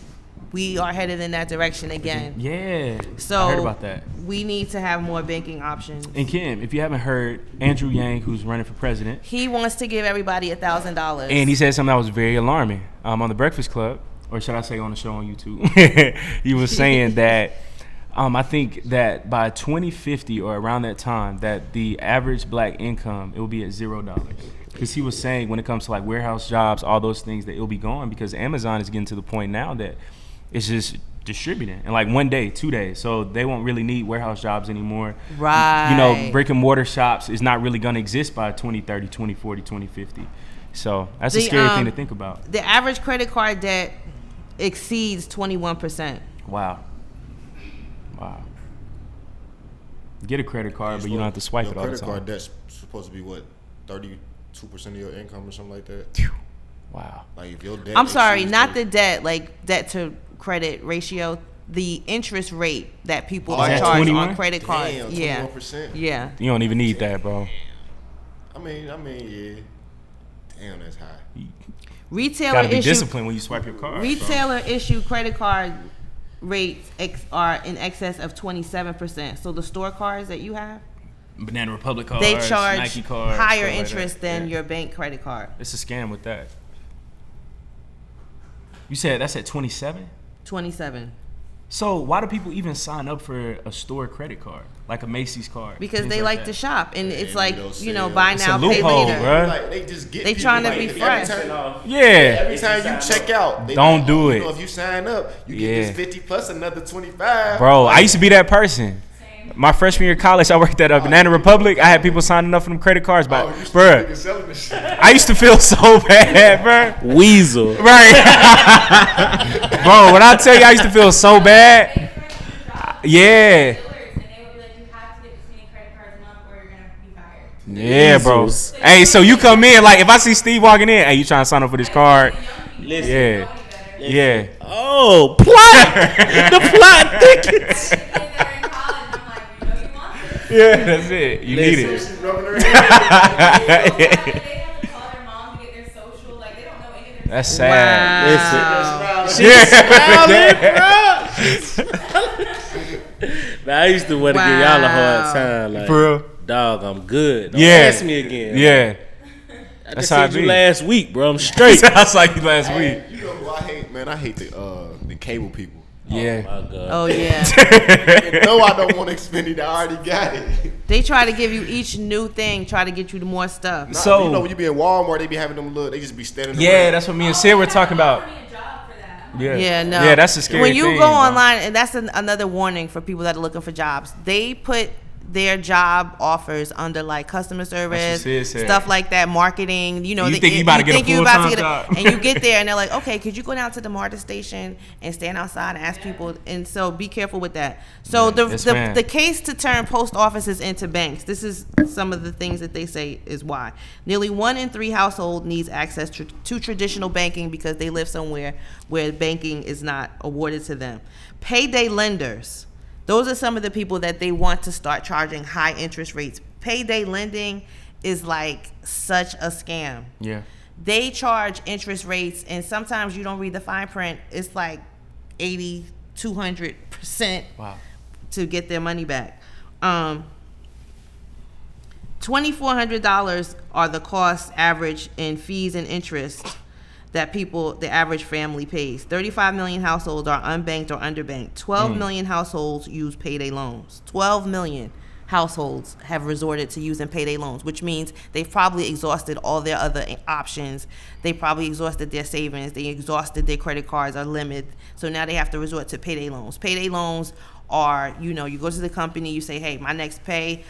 we are headed in that direction again. Yeah. So I heard about that. We need to have more banking options. And Kim, if you haven't heard, Andrew Yang, who's running for president, he wants to give everybody $1,000. And he said something that was very alarming. On the Breakfast Club, or should I say on the show on YouTube, he was saying that I think that by 2050 or around that time, that the average black income, it will be at $0. Because he was saying when it comes to like warehouse jobs, all those things, that it'll be gone because Amazon is getting to the point now that it's just distributing in like 1 day, 2 days. So they won't really need warehouse jobs anymore. Right. Brick and mortar shops is not really going to exist by 2030, 2040, 2050. So that's a scary thing to think about. The average credit card debt exceeds 21%. Wow. Get a credit card, but you don't have to swipe it all the time. Credit card debt's supposed to be what, 32% of your income or something like that? Wow. Like if your debt. I'm sorry, not the debt, like debt to credit ratio. The interest rate that people are charged 21? on credit cards. Damn, 21%. Yeah. You don't even need that, bro. I mean, yeah. Damn, that's high. Retailer Gotta be issue. disciplined when you swipe your card. Retailer issue credit card rates are in excess of 27%. So the store cards that you have, Banana Republic cards, they charge Nike cards, higher like interest than your bank credit card. It's a scam with that. You said that's at 27? 27. So why do people even sign up for a store credit card, like a Macy's card? Because they like to shop, and it's like, buy now, pay later. Bro. Like they just get. They trying to be fresh. Every time you check out, don't do it. If you sign up, you get this 50 plus another 25. Bro, I used to be that person. My freshman year of college, I worked at a Banana Republic. I had people signing up for them credit cards, but I used to feel so bad, bro. Weasel. Right. Bro, when I tell you I used to feel so bad. Yeah. Yeah, bro. Hey, so you come in, like, if I see Steve walking in, hey, you trying to sign up for this card? Listen. Yeah. Oh, plot. The plot thickens. Yeah, that's it. You need it. That's sad. Now, I used to want to give y'all a hard time. Like, for real? Dog, I'm good. Don't Yeah. ask me again. Yeah. I just said you last week, bro. I'm straight. That's like you last week. You know who I hate, man? I hate the cable people. Yeah. Oh, my God. Oh, yeah. No, I don't want Xfinity. I already got it. They try to give you each new thing, try to get you to more stuff. So when you be in Walmart, they be having them they just be standing. Yeah, around. that's what me and Sid were talking about. Yeah, no. Yeah, that's a scary When you thing, go bro. online, and that's another warning for people that are looking for jobs. They put their job offers under like customer service, stuff like that, marketing. You think you about to get a full-time job. and you get there and they're like, okay, could you go down to the MARTA station and stand outside and ask people? And so be careful with that. So the case to turn post offices into banks. This is some of the things that they say is why. Nearly 1 in 3 households needs access to traditional banking because they live somewhere where banking is not awarded to them. Payday lenders. Those are some of the people that they want to start charging high interest rates. Payday lending is like such a scam. Yeah. They charge interest rates, and sometimes you don't read the fine print. It's like 80, 200% to get their money back. $2,400 are the costs average in fees and interest that the average family pays. 35 million households are unbanked or underbanked. 12 million households use payday loans. 12 million households have resorted to using payday loans, which means they've probably exhausted all their other options. They probably exhausted their savings. They exhausted their credit cards or limit. So now they have to resort to payday loans. Payday loans are, you go to the company, you say, hey, my next pay,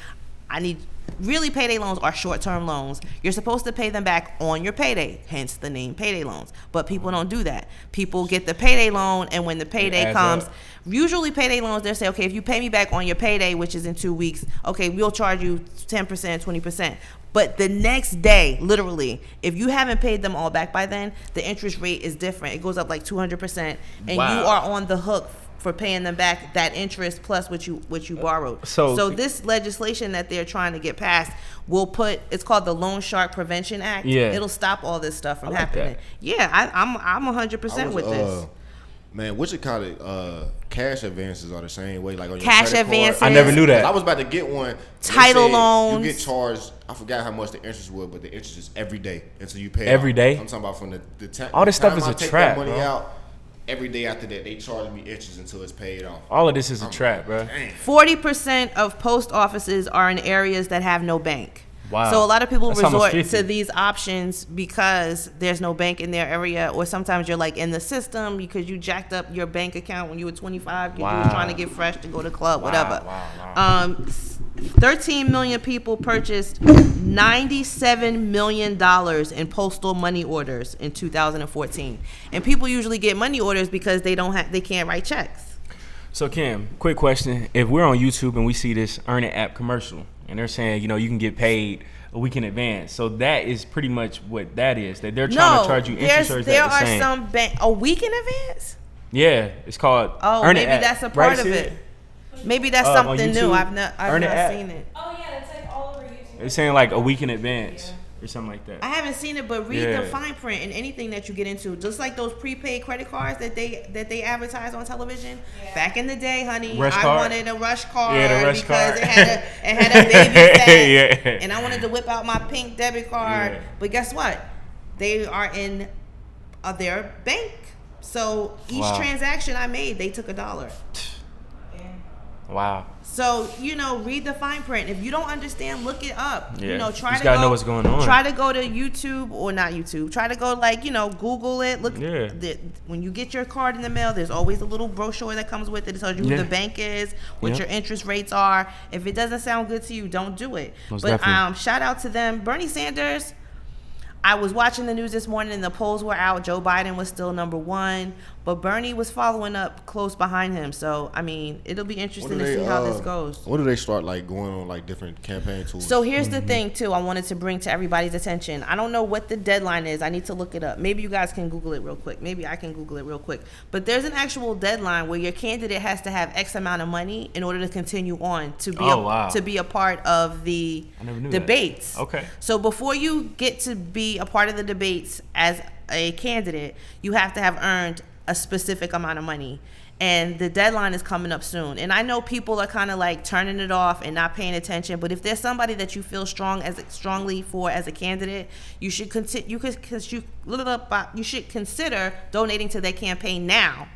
really, payday loans are short-term loans. You're supposed to pay them back on your payday, hence the name payday loans. But people don't do that. People get the payday loan, and when the payday comes, usually payday loans, they'll say, okay, if you pay me back on your payday, which is in 2 weeks, okay, we'll charge you 10%, 20%. But the next day, literally, if you haven't paid them all back by then, the interest rate is different. It goes up like 200%, and you are on the hook for paying them back that interest plus what you borrowed. So this legislation that they're trying to get passed will it's called the Loan Shark Prevention Act. Yeah. It'll stop all this stuff from happening. That. Yeah, I'm 100% with this. Man, what's it called? Cash advances are the same way, like on your cash credit advances. card. I never knew that. I was about to get one. Title loans. You get charged. I forgot how much the interest was, but the interest is every day until you pay. Every day. I'm talking about from the time. All this stuff is a trap, money bro. out. Every day after that, they charge me interest until it's paid off. All of this is a trap, bro. 40% of post offices are in areas that have no bank. Wow. So a lot of people resort to these options because there's no bank in their area, or sometimes you're like in the system because you jacked up your bank account when you were 25 because you were trying to get fresh to go to the club, whatever. 13 million people purchased $97 million in postal money orders in 2014. And people usually get money orders because they can't write checks. So Kim, quick question. If we're on YouTube and we see this Earn It app commercial and they're saying, you can get paid a week in advance. So that is pretty much what that is. That they're trying to charge you interest rates. There are some a week in advance? Yeah, it's called Earn It app. That's a part of it. Maybe that's something new. I've not seen it. Oh yeah, it's like all over YouTube. It's saying like a week in advance. or something like that. I haven't seen it, but read the fine print in anything that you get into. Just like those prepaid credit cards that they advertise on television. Yeah. Back in the day, honey, I wanted a Rush card because card. it had a baby set, and I wanted to whip out my pink debit card. Yeah. But guess what? They are in their bank. So each transaction I made, they took $1. Wow. So, read the fine print. If you don't understand, look it up. Yeah. Try to gotta know what's going on. Try to go to YouTube or not YouTube. Try to go Google it. Look. Yeah. When you get your card in the mail, there's always a little brochure that comes with it. It tells you who the bank is, what your interest rates are. If it doesn't sound good to you, don't do it. Most but definitely. Shout out to them. Bernie Sanders. I was watching the news this morning and the polls were out. Joe Biden was still number 1, but Bernie was following up close behind him. So, it'll be interesting to see how this goes. When do they start going on different campaign tools? So here's the thing too, I wanted to bring to everybody's attention. I don't know what the deadline is. I need to look it up. Maybe you guys can Google it real quick. Maybe I can Google it real quick. But there's an actual deadline where your candidate has to have X amount of money in order to continue on to be a part of the debates. That. Okay. So before you get to be a part of the debates as a candidate, you have to have earned a specific amount of money. And the deadline is coming up soon. And I know people are kind of turning it off and not paying attention. But if there's somebody that you feel strongly for as a candidate, you should you should consider donating to their campaign now,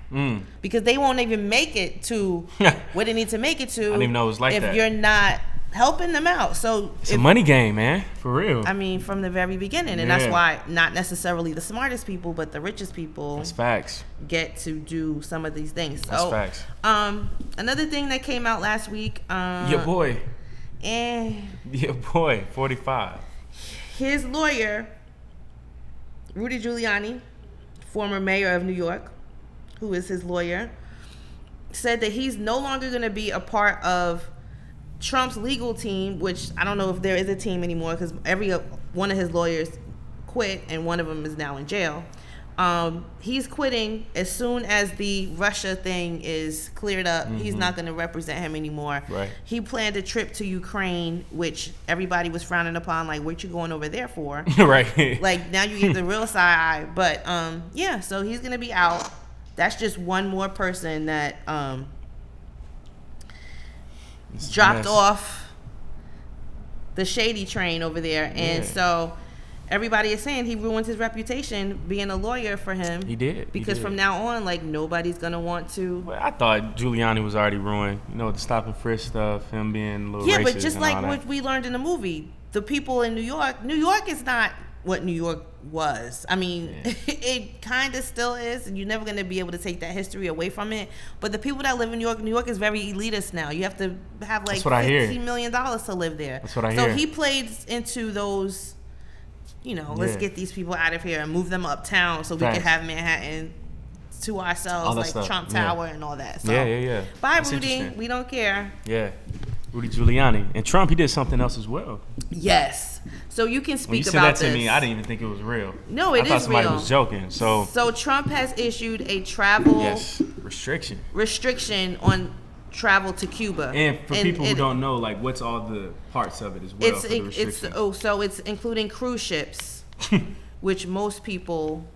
because they won't even make it to where they need to make it to. I didn't even know it was like that. If you're not helping them out. So it's a money game, man, for real. From the very beginning, and that's why not necessarily the smartest people, but the richest people. That's facts. Get to do some of these things. That's facts. Another thing that came out last week. Your boy, 45. His lawyer, Rudy Giuliani, former mayor of New York, who is his lawyer, said that he's no longer going to be a part of Trump's legal team, which I don't know if there is a team anymore because every one of his lawyers quit and one of them is now in jail. He's quitting as soon as the Russia thing is cleared up. Mm-hmm. He's not going to represent him anymore. Right. He planned a trip to Ukraine, which everybody was frowning upon, what you going over there for? Right. Now you get the real side eye. But so he's going to be out. That's just one more person that dropped off the shady train over there. And so everybody is saying he ruined his reputation being a lawyer for him. He did. Because from now on, nobody's going to want to. Well, I thought Giuliani was already ruined. The stop and frisk stuff, him being a little racist. Yeah, but just like what we learned in the movie, the people in New York is not what New York was. It kind of still is, and you're never going to be able to take that history away from it. But the people that live in New York is very elitist now. You have to have $15 million to live there. That's what I hear. So he played into those, let's get these people out of here and move them uptown so we can have Manhattan to ourselves, Trump Tower and all that. So, yeah. Bye, Rudy. We don't care. Yeah. Rudy Giuliani. And Trump, he did something else as well. Yes. So you can speak about this. When you said that to me, I didn't even think it was real. No, it is real. I thought somebody was joking. So Trump has issued a travel restriction on travel to Cuba. And for people who don't know, what's all the parts of it as well? It's including cruise ships, which most people.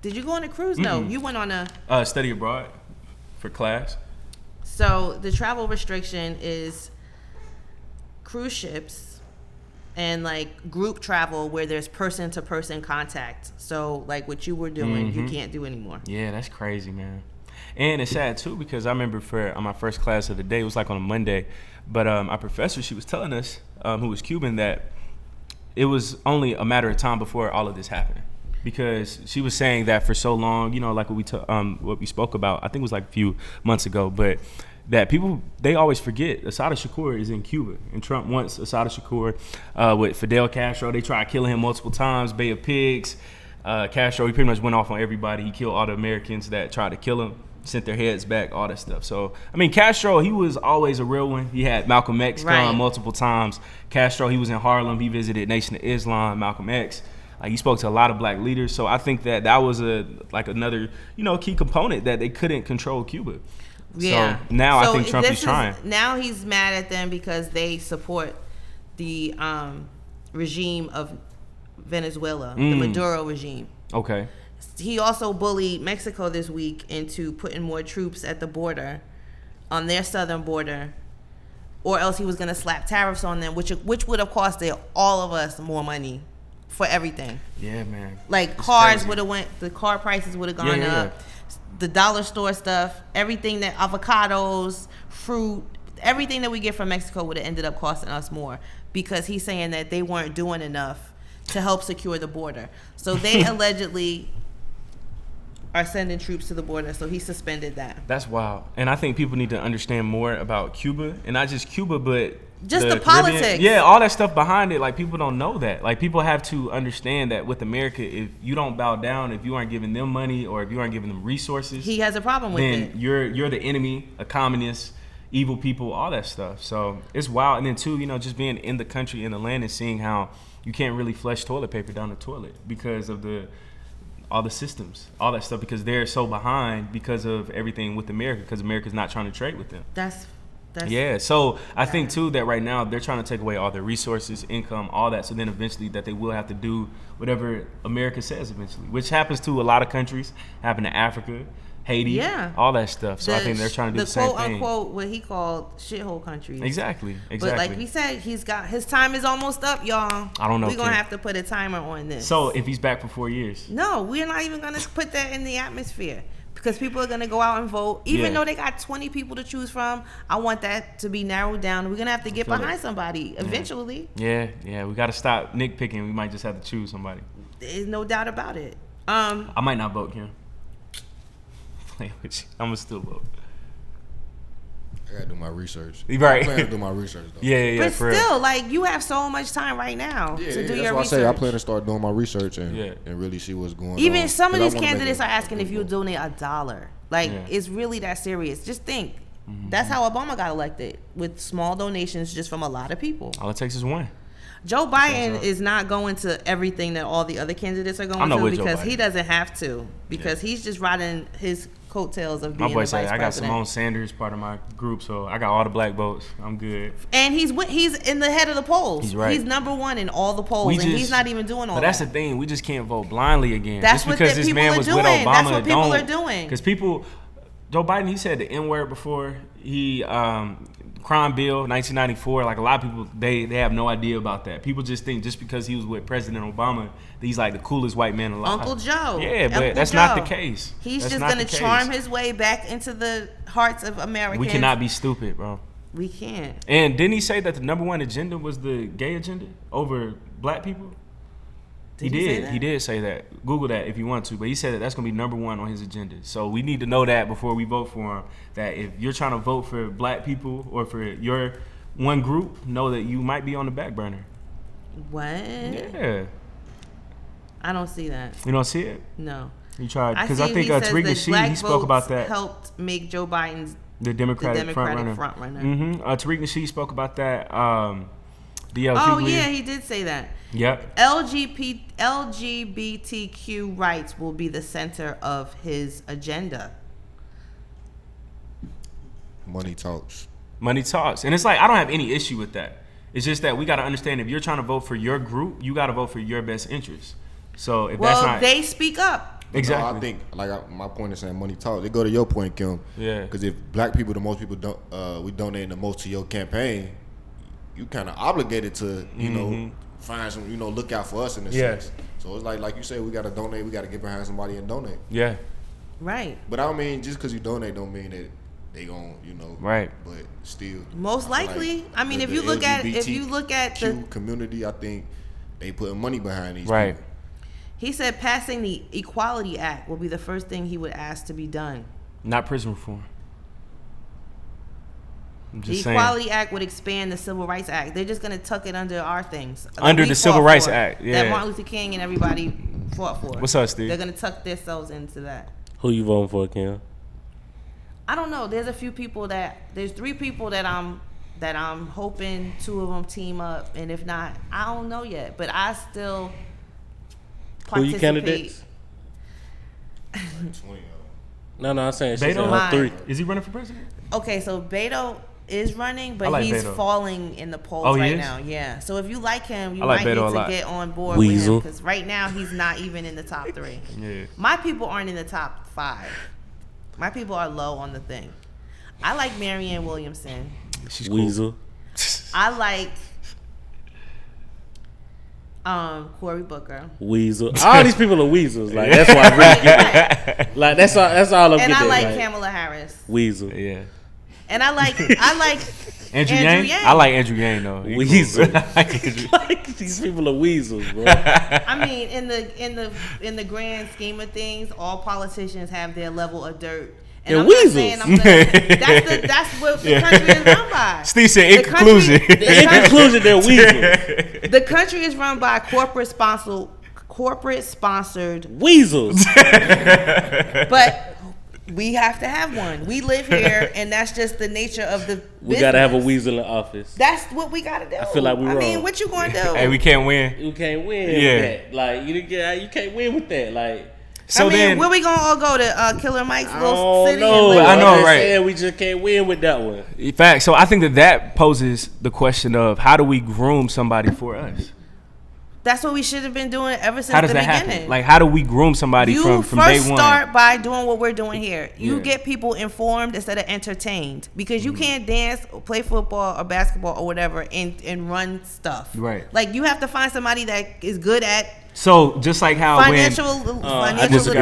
Did you go on a cruise? No, you went on a study abroad for class. So the travel restriction is cruise ships and group travel where there's person to person contact. So what you were doing, you can't do anymore. Yeah, that's crazy, man. And it's sad too because I remember on my first class of the day, it was on a Monday, but our professor, she was telling us, who was Cuban, that it was only a matter of time before all of this happened. Because she was saying that for so long, what we spoke about, I think it was a few months ago, but that people, they always forget Assata Shakur is in Cuba. And Trump wants Assata Shakur with Fidel Castro. They tried killing him multiple times, Bay of Pigs. Castro, he pretty much went off on everybody. He killed all the Americans that tried to kill him, sent their heads back, all that stuff. So, Castro, he was always a real one. He had Malcolm X come multiple times. Castro, he was in Harlem. He visited Nation of Islam, Malcolm X. He spoke to a lot of black leaders. So I think that was another, key component that they couldn't control Cuba. Yeah. So now I think Trump is trying. Now he's mad at them because they support the regime of Venezuela, the Maduro regime. Okay. He also bullied Mexico this week into putting more troops at the border, on their southern border, or else he was going to slap tariffs on them, which would have costed all of us more money for everything. Yeah, man. Like it's cars would have the car prices would have gone yeah. up. The dollar store stuff, everything that avocados, fruit, everything that we get from Mexico would have ended up costing us more because he's saying that they weren't doing enough to help secure the border. So they allegedly are sending troops to the border, so he suspended that. That's wild. And I think people need to understand more about Cuba, and not just Cuba, but just the politics. Caribbean. Yeah, all that stuff behind it. Like, people don't know that. Like, people have to understand that with America, if you don't bow down, if you aren't giving them money, or if you aren't giving them resources, he has a problem with then it. You're the enemy, a communist, evil people, all that stuff. So it's wild. And then too, just being in the country, in the land, and seeing how you can't really flush toilet paper down the toilet because of all the systems, all that stuff, because they're so behind because of everything with America, because America's not trying to trade with them. That's yeah. So I think too that right now they're trying to take away all their resources, income, all that. So then eventually that they will have to do whatever America says eventually, which happens to a lot of countries. Happened to Africa, Haiti, all that stuff. So I think they're trying to do the same thing. The quote unquote what he called shithole countries. Exactly. But like we said, his time is almost up, y'all. I don't know. We're gonna have to put a timer on this. So if he's back for 4 years? No, we're not even gonna put that in the atmosphere because people are gonna go out and vote. Even though they got 20 people to choose from, I want that to be narrowed down. We're gonna have to get behind somebody eventually. Yeah. We gotta stop nitpicking. We might just have to choose somebody. There's no doubt about it. I might not vote, Kim. I'm gonna still vote. I gotta do my research. Right. I plan to do my research though. Yeah. But still, like, you have so much time right now to do your research. That's why I say I plan to start doing my research and really see what's going on. Even some of these candidates are asking if you'll donate $1. Like, it's really that serious. Just think. That's how Obama got elected, with small donations just from a lot of people. All it takes is one. Joe Biden is not going to everything that all the other candidates are going to because he doesn't have to, because he's just riding his coattails of being the vice president. I got Simone Sanders part of my group, so I got all the black votes. I'm good. And he's in the head of the polls. He's right. He's number one in all the polls, and he's not even doing all that. But that's the thing. We just can't vote blindly again. That's just what because this man was doing. with Obama. That's what people are doing. Because Joe Biden, he said the N-word before. He crime bill 1994. Like, a lot of people, they have no idea about that. People just think just because he was with President Obama, he's like the coolest white man alive. Uncle Joe. Yeah, but that's not the case. He's just gonna charm his way back into the hearts of Americans. We cannot be stupid, bro. We can't. And didn't he say that the number one agenda was the gay agenda over black people? He did say that. Google that if you want to. But he said that that's going to be number one on his agenda. So we need to know that before we vote for him. That if you're trying to vote for black people or for your one group, know that you might be on the back burner. What? Yeah. I don't see that. You don't see it? No. You tried. Because I think Tariq Nasheed, he spoke about that. Helped make Joe Biden's the Democratic front runner. Tariq Nasheed spoke about that. He did say that. Yep. LGBTQ rights will be the center of his agenda. Money talks. And it's like, I don't have any issue with that. It's just that we got to understand, if you're trying to vote for your group, you got to vote for your best interest. So if that's not... they speak up. Exactly. No, I think, my point is saying money talks. They go to your point, Kim. Yeah. Because if black people, the most people we donate the most to your campaign, you kind of obligated to, you know, find some, look out for us in this sense. So it's like you say, we got to donate, we got to get behind somebody and donate. Yeah. Right. But I don't mean, just because you donate don't mean that they gon', right. But still. Most likely. Like, I mean, if you look at the community, I think they putting money behind these right. people. He said passing the Equality Act will be the first thing he would ask to be done. Not prison reform. The Equality Act would expand the Civil Rights Act. They're just going to tuck it under our things. Under the Civil Rights Act, yeah. That Martin Luther King and everybody fought for. What's up, Steve? They're going to tuck themselves into that. Who you voting for, Kim? I don't know. There's 3 people that I'm hoping 2 of them team up, and if not, I don't know yet. But I still participate. Who you candidates? Like 20 No, I'm saying she's Beto? 3. Is he running for president? Okay, so Beto is running, but like he's Beto. falling in the polls right now. Yeah. So if you like him, you might need to get on board with him because right now he's not even in the top 3. Yeah. My people aren't in the top 5. My people are low on the thing. I like Marianne Williamson. She's Weasel. I like Cory Booker. Weasel. All these people are weasels. Like that's why I really get it. Like that's all I'm and getting. And I like like, Kamala Harris. Weasel. Yeah. And I like Andrew Yang. I like Andrew Yang though. Weasel. Like these people are weasels, bro. I mean, in the grand scheme of things, all politicians have their level of dirt. And they're I'm weasels. Not saying that's what the country is run by. Steve said, in conclusion, they're weasels. The country is run by corporate sponsored weasels. But we have to have one. We live here, and that's just the nature of the We gotta have a weasel in office. That's what we gotta do. I feel like we're wrong. I mean, what you gonna do? Hey, we can't win. You can't win with that. Like you can't win with that. Like so I mean, then where we gonna all go to Killer Mike's little city? I know, right? We just can't win with that one. In fact, so I think that poses the question of how do we groom somebody for us? That's what we should have been doing ever since how does the that beginning. Happen? Like, how do we groom somebody from day one? You first start by doing what we're doing here. You get people informed instead of entertained because you can't dance, or play football or basketball or whatever and run stuff. Right. Like you have to find somebody that is good at. So just like how financial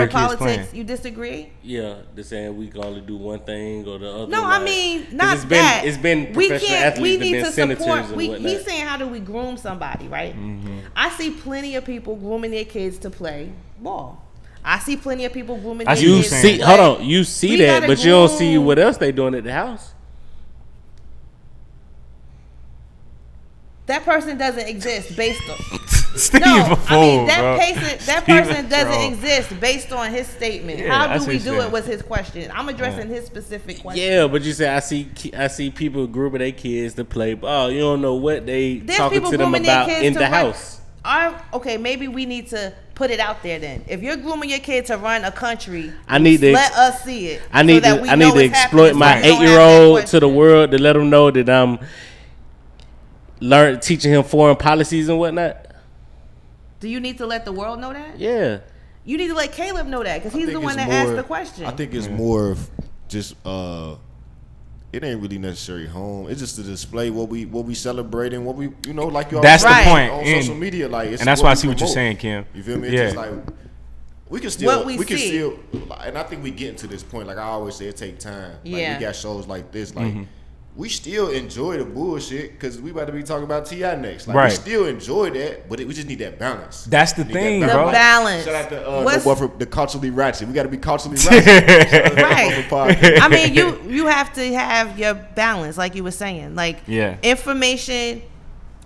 politics, you disagree? Yeah, they're saying we can only do one thing or the other. No, I mean not that. It's been professional athletes. We need to support. He's saying how do we groom somebody, right? Mm-hmm. I see plenty of people grooming their kids to play ball. I see plenty of people grooming their kids. Hold on, you see that, but you don't see what else they doing at the house. That person doesn't exist based on. Steve that person doesn't exist based on his statement. Yeah, how do we do it was his question. I'm addressing his specific question. Yeah, but you say I see people grooming their kids to play ball. You don't know what they talking to them about in the house. Okay, maybe we need to put it out there then. If you're grooming your kid to run a country, let us see it. I need to exploit my 8-year-old to the world to let them know that I'm teaching him foreign policies and whatnot. Do you need to let the world know that? Yeah. You need to let Caleb know that because he's the one that asked the question. I think it's more of just it ain't really necessarily home. It's just to display what we celebrating, what we like you. That's the point on social media, like it's and that's why I see what you're saying, Kim. You feel me? It's just like we can still, and I think we get to this point. Like I always say, it take time. Like we got shows like this, like. Mm-hmm. We still enjoy the bullshit because we about to be talking about T.I. next. Like, we still enjoy that, but we just need that balance. That's the thing, bro. The balance. Shout out to the culturally ratchet. We got to be culturally ratchet. Right. I mean, you have to have your balance, like you were saying. Like, information,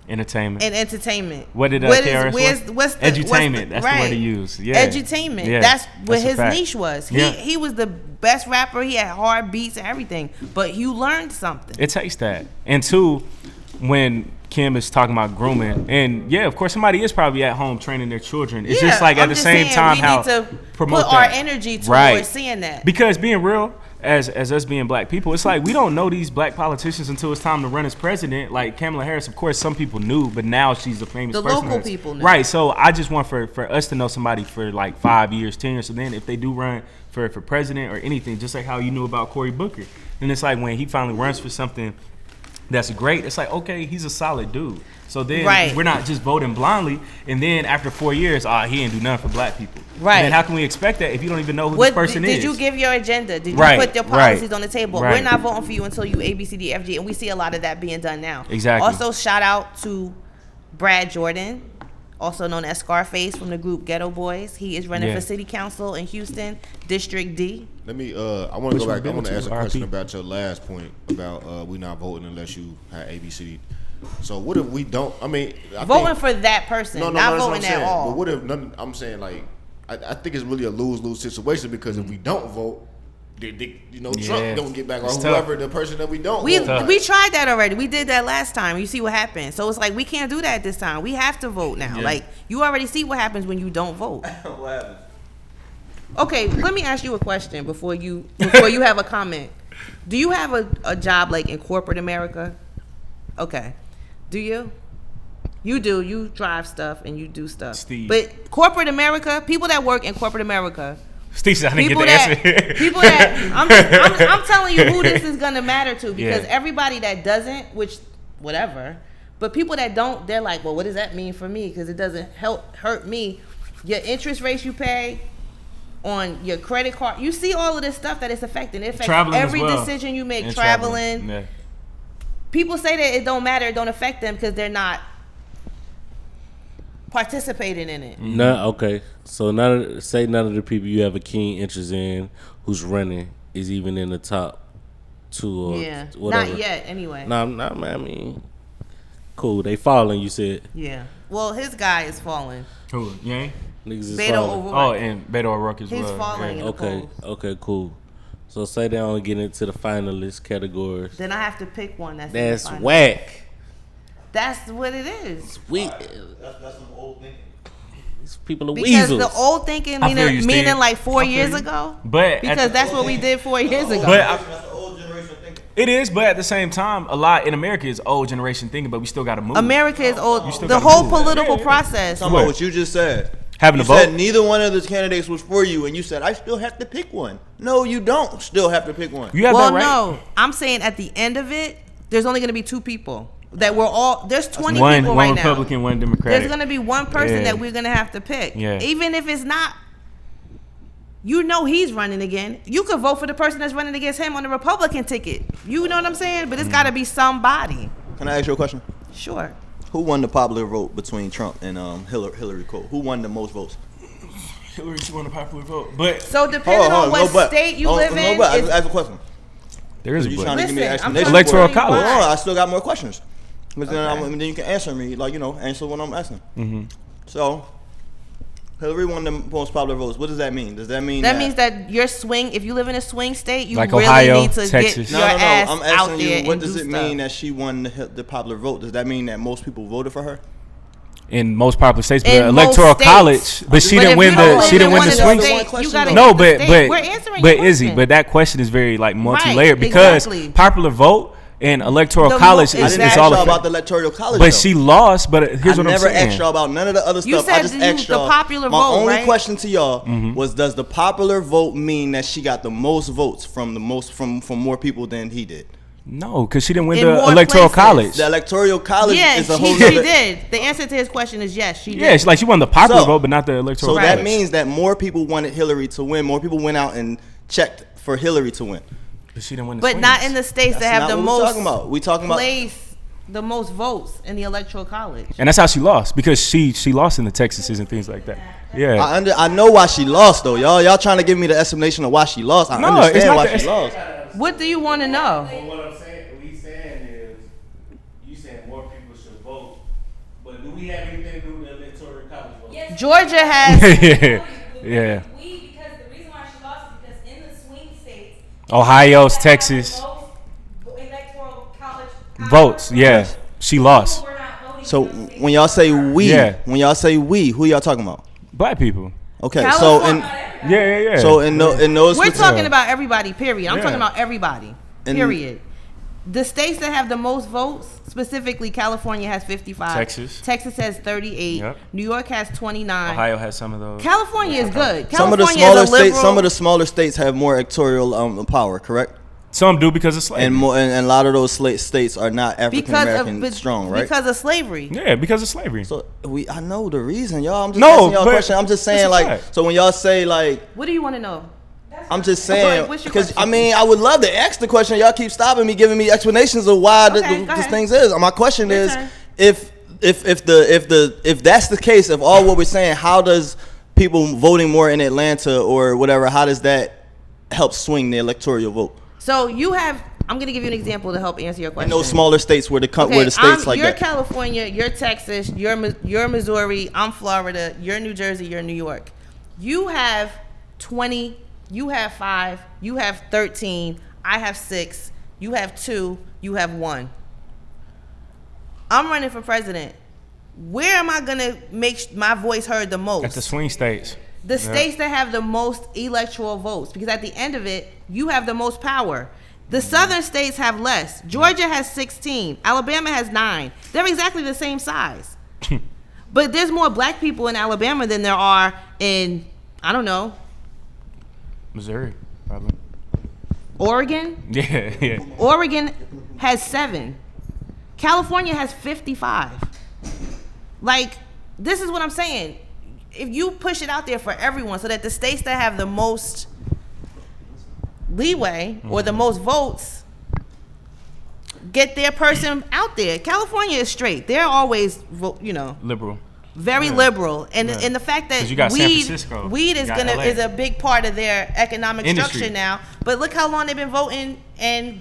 entertainment, and entertainment. What did KRS what's the edutainment? That's the word to use. Yeah. Edutainment. Yeah. That's what his niche was. He was the best rapper. He had hard beats and everything, but you learned something. It takes that. And two, when Kim is talking about grooming, and of course somebody is probably at home training their children. It's just like at the same time we how need to promote put our energy towards seeing that. Because being real, as us being black people, it's like we don't know these black politicians until it's time to run as president. Like Kamala Harris, of course, some people knew, but now she's a famous person. The local people knew. Right. So I just want for us to know somebody for like 5 years, 10 years. So then if they do run for president or anything, just like how you knew about Cory Booker, then it's like when he finally runs for something that's great, it's like, okay, he's a solid dude. So then we're not just voting blindly, and then after 4 years, he didn't do nothing for black people. Right. And then how can we expect that if you don't even know who this person is? Did you give your agenda? Did you put your policies on the table? We're not voting for you until you A, B, C, D, F, G, and we see a lot of that being done now. Exactly. Also, shout out to Brad Jordan, also known as Scarface from the group Ghetto Boys. He is running for city council in Houston, District D. Let me, I want to go back. I want to ask a question about your last point about we not voting unless you have A, B, C, D. So what if we don't? I mean, voting for that person, not voting at all. But what if none? I'm saying like, I think it's really a lose-lose situation because if we don't vote, Trump don't get back, or whoever the person that we don't. We tried that already. We did that last time. You see what happened. So it's like we can't do that this time. We have to vote now. Yeah. Like you already see what happens when you don't vote. What happens? Okay, let me ask you a question before you have a comment. Do you have a job like in corporate America? Okay. Do you? You do. You drive stuff and you do stuff. Steve. But corporate America, people that work in corporate America. Steve said I didn't get the answer. People that I'm telling you who this is gonna matter to, because everybody that doesn't, which whatever, but people that don't, they're like, well, what does that mean for me? Because it doesn't hurt me. Your interest rates you pay on your credit card, you see all of this stuff that it's affecting. It affects traveling every as well. decision you make. And traveling. Yeah. People say that it don't matter, it don't affect them because they're not participating in it. No, okay. So none of the people you have a keen interest in who's running is even in the top 2 or whatever. Not yet. Anyway. No, not. I mean, cool. They falling. You said. Yeah. Well, his guy is falling. Who? Yang? Niggas is Beto falling. O'Rourke. Oh, and Beto O'Rourke as well. He's falling. Yeah. In the polls. Okay. Cool. So say they don't get into the finalist categories. Then I have to pick one. That's whack. That's what it is. That's some old thinking. These people are because weasels. the old thinking meaning like 4 years ago. But because that's what we did 4 years ago. But That's the old generation thinking. it is, but at the same time, a lot in America is old generation thinking, but we still got to move. America is old. still The gotta whole move. political process. Talking about what you just said. Having You a vote. said neither one of the candidates was for you, and you said I still have to pick one. No, you don't still have to pick one. You have Well, that right. no. I'm saying at the end of it, there's only going to be 2 people that we're all. There's 20 One people right Republican, now. one Democratic. There's going to be one person that we're going to have to pick. Yeah. Even if it's not. You know he's running again. You could vote for the person that's running against him on the Republican ticket. You know what I'm saying? But it's got to be somebody. Can I ask you a question? Sure. Who won the popular vote between Trump and Hillary Cole? Who won the most votes? Hillary won the popular vote, but So depending on what state you live in, I is- have a question. there is a You but. trying to give me an Listen, I'm explanation? trying to Electoral tell you college. why. Hold on, I still got more questions. But then, Okay. then you can answer me, answer what I'm asking. Mm-hmm. So, Hillary won the most popular votes. What does that mean? Does that mean That means that your swing, if you live in a swing state, you Like really Ohio, need to Texas. get your ass I'm out asking there you, what and does do it stuff. mean that she won the popular vote? Does that mean that most people voted for her? in most popular states, but In most electoral states. college. But she But didn't if win you don't the. live She in didn't win one the of those swing. states, you gotta No, pick the but state. We're answering but your Izzy, question. but that question is very like multi-layered because exactly. popular vote and electoral The college mo- I is didn't ask all y'all affect- about the electoral college. But though. she lost. But here's I what I'm never saying. asked y'all about none of the other You stuff. said I just the asked y'all. popular My vote, only right? question to y'all Mm-hmm. was: does the popular vote mean that she got the most votes from more people than he did? No, because she didn't win In the more electoral places. college. The electoral college Yeah, is a she whole did. nother. The answer to his question is yes, she did. Yeah, she won the popular So- vote, but not the electoral So college. that means that more people wanted Hillary to win. More people went out and checked for Hillary to win. But she didn't win the But not swings. in the states That's that have not the what most we're talking about. We talking about place, the most votes in the electoral college. And that's how she lost because she lost in the Texases and things like that. Yeah. I know why she lost though, y'all. Y'all trying to give me the explanation of why she lost. I No, it's understand not why the- she lost. What do you want to know? But what I'm saying, is, you saying more people should vote, but do we have anything to do with the electoral college vote? Yes, Georgia has. Yeah. Yeah. Because the reason why she lost is because in the swing states, Ohio, that have Texas, the most electoral college votes. Yeah, she lost. people were not voting So in those states. when y'all say we, Yeah. who y'all talking about? Black people. Okay, California- Yeah. so in those We're specific- talking about everybody, period. I'm Yeah. talking about everybody, And- period. The states that have the most votes, specifically California has 55. Texas has 38. Yep. New York has 29. Ohio has some of those. California is good. some of the California smaller is a liberal. states, some of the smaller states have more electoral power, correct? Some do because of slavery. And a lot of those states are not African American strong, right? Because of slavery. Yeah, because of slavery. So I know the reason, y'all. I'm just No, asking y'all a but question. I'm just saying, it's a like, fact. so when y'all say like, What do you want to know? I'm just Alright, saying, what's your because I question? mean, I would love to ask the question. Y'all keep stopping me, giving me explanations of why Okay, go this ahead. things is. My question Your is, turn. if that's the case, if all what we're saying, how does people voting more in Atlanta or whatever, how does that help swing the electoral vote? So you have. I'm going to give you an example to help answer your In question. those smaller states where the states like you're that. California, you're Texas, you're Missouri, I'm Florida, you're New Jersey, you're New York. You have 20, you have 5, you have 13, I have 6, you have 2, you have 1. I'm running for president. Where am I going to make my voice heard the most? At the swing states. The states that have the most electoral votes, because at the end of it, you have the most power. The southern states have less. Georgia has 16. Alabama has 9. They're exactly the same size. But there's more black people in Alabama than there are in, I don't know, Missouri, probably. Oregon? Yeah. Oregon has 7. California has 55. Like, this is what I'm saying. If you push it out there for everyone so that the states that have the most leeway or the most votes get their person out there. California is straight. They're always, liberal. Very liberal, and the fact that weed is a big part of their economic structure now. But look how long they've been voting and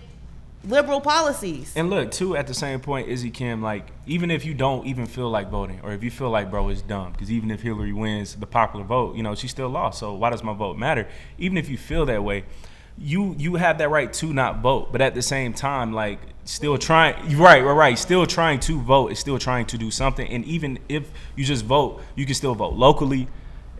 liberal policies. And look, too, at the same point, Izzy Kim, like, even if you don't even feel like voting, or if you feel like, bro, it's dumb, because even if Hillary wins the popular vote, she still lost. So why does my vote matter? Even if you feel that way, you have that right to not vote. But at the same time, like, still trying, right, still trying to vote is still trying to do something. And even if you just vote, you can still vote locally,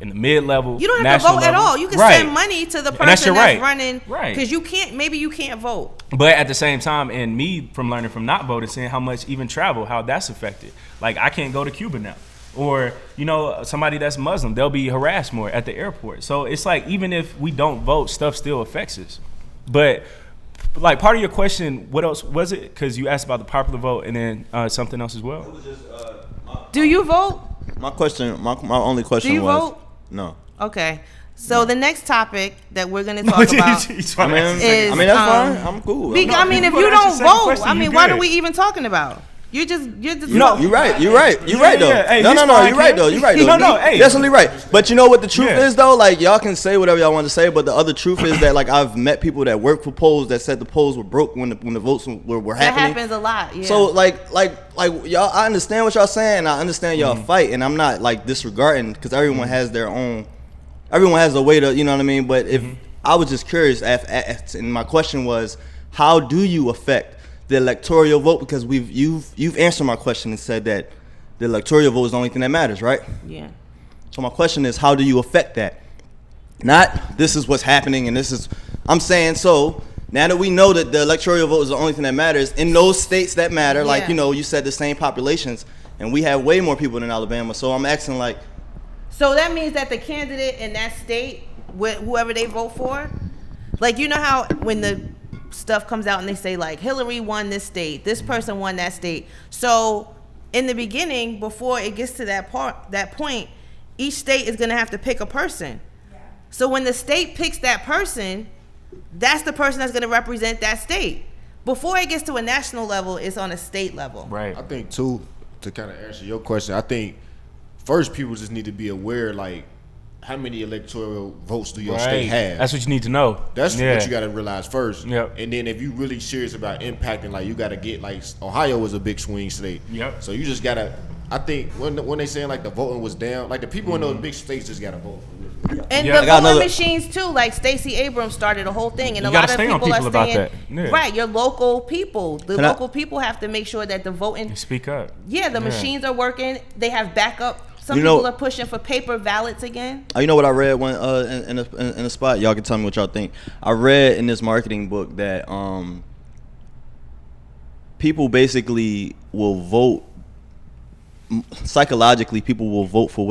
in the mid-level, you don't have to vote at all. You can send money to the person that's running, because you can't vote. But at the same time, and me from learning from not voting, seeing how much even travel, how that's affected. Like, I can't go to Cuba now. Or, somebody that's Muslim, they'll be harassed more at the airport. So it's like, even if we don't vote, stuff still affects us. But, like, part of your question, what else was it? Because you asked about the popular vote and then something else as well. It was just, do you vote? My only question was... Do you vote? No. Okay. So the next topic that we're going to talk about is... I mean, that's fine. I'm cool. If you don't vote, what are we even talking about? You're just you're right though. Hey, no, you're right though. Hey. Definitely right. But you know what the truth is though? Like, y'all can say whatever y'all want to say, but the other truth is that, like, I've met people that work for polls that said the polls were broke when the votes were happening. That happens a lot. Yeah. So like y'all, I understand what y'all saying. I understand y'all fight, and I'm not like disregarding, because everyone has their own. Everyone has a way to, you know what I mean. But if I was just curious, and my question was, how do you affect the electoral vote? Because you've answered my question and said that the electoral vote is the only thing that matters, right? Yeah. So my question is, how do you affect that? Not this is what's happening and this is, I'm saying, so now that we know that the electoral vote is the only thing that matters in those states that matter, like, you said the same populations, and we have way more people than Alabama. So I'm asking, like, so that means that the candidate in that state, whoever they vote for, like, you know how when the stuff comes out and they say, like, Hillary won this state, this person won that state. So in the beginning, before it gets to that point, each state is going to have to pick a person. Yeah. So when the state picks that person, that's the person that's going to represent that state. Before it gets to a national level, it's on a state level. Right. I think, too, to kind of answer your question, I think first people just need to be aware, like, how many electoral votes do your state have? That's what you need to know. That's what you got to realize first. Yep. And then if you really serious about impacting, like, you got to get, like, Ohio was a big swing state. Yep. So you just got to, I think when they saying, like, the voting was down, like, the people in those big states just got to vote. And the voting machines too, like Stacey Abrams started a whole thing, and a lot of people are saying, right, your local people, local people have to make sure that the voting, speak up. Yeah, the machines are working. They have backup. Some people are pushing for paper ballots again. You know what I read when in a spot? Y'all can tell me what y'all think. I read in this marketing book that people basically will vote psychologically. People will vote for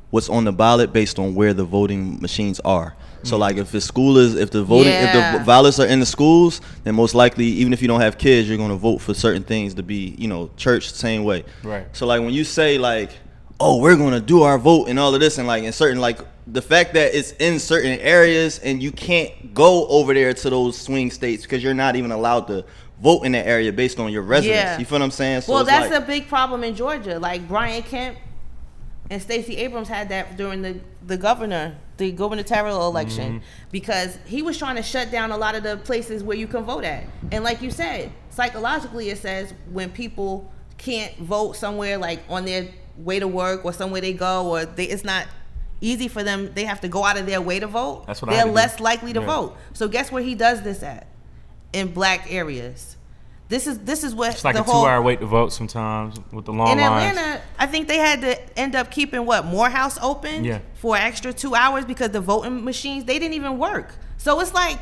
what's on the ballot based on where the voting machines are. So, like, if the ballots are in the schools, then most likely, even if you don't have kids, you're going to vote for certain things to be, church the same way. Right. So, like, when you say, like, oh, we're going to do our vote and all of this, and, like, in certain, like, the fact that it's in certain areas and you can't go over there to those swing states because you're not even allowed to vote in that area based on your residence. Yeah. You feel what I'm saying? So that's a big problem in Georgia. Like, Brian Kemp and Stacey Abrams had that during the gubernatorial election, because he was trying to shut down a lot of the places where you can vote at. And like you said, psychologically it says when people can't vote somewhere, like on their way to work or somewhere they go, or it's not easy for them, they have to go out of their way to vote, they're less likely to vote. So guess where he does this at? In black areas. This is what it's like a 2-hour wait to vote sometimes with the long lines. In Atlanta, I think they had to end up keeping Morehouse open for an extra 2 hours because the voting machines, they didn't even work. So it's like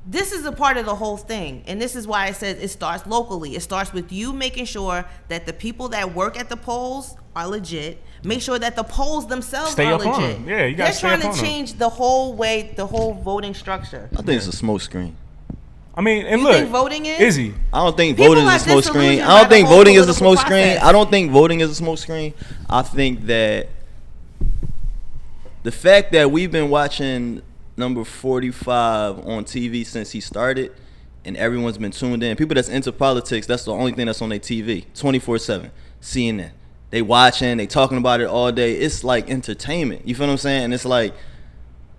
this is a part of the whole thing, and this is why I said it starts locally. It starts with you making sure that the people that work at the polls are legit. Make sure that the polls themselves are legit. Yeah, you gotta They're trying to change the whole voting structure. I think it's a smoke screen. I mean, and you look, think voting is? Izzy. I don't think voting is a smoke screen. I don't think voting is a smoke screen. I don't think voting is a smoke screen. I think that the fact that we've been watching number 45 on TV since he started, and everyone's been tuned in. People that's into politics, that's the only thing that's on their TV, 24/7. CNN. They watching, they talking about it all day. It's like entertainment. You feel what I'm saying? And it's like,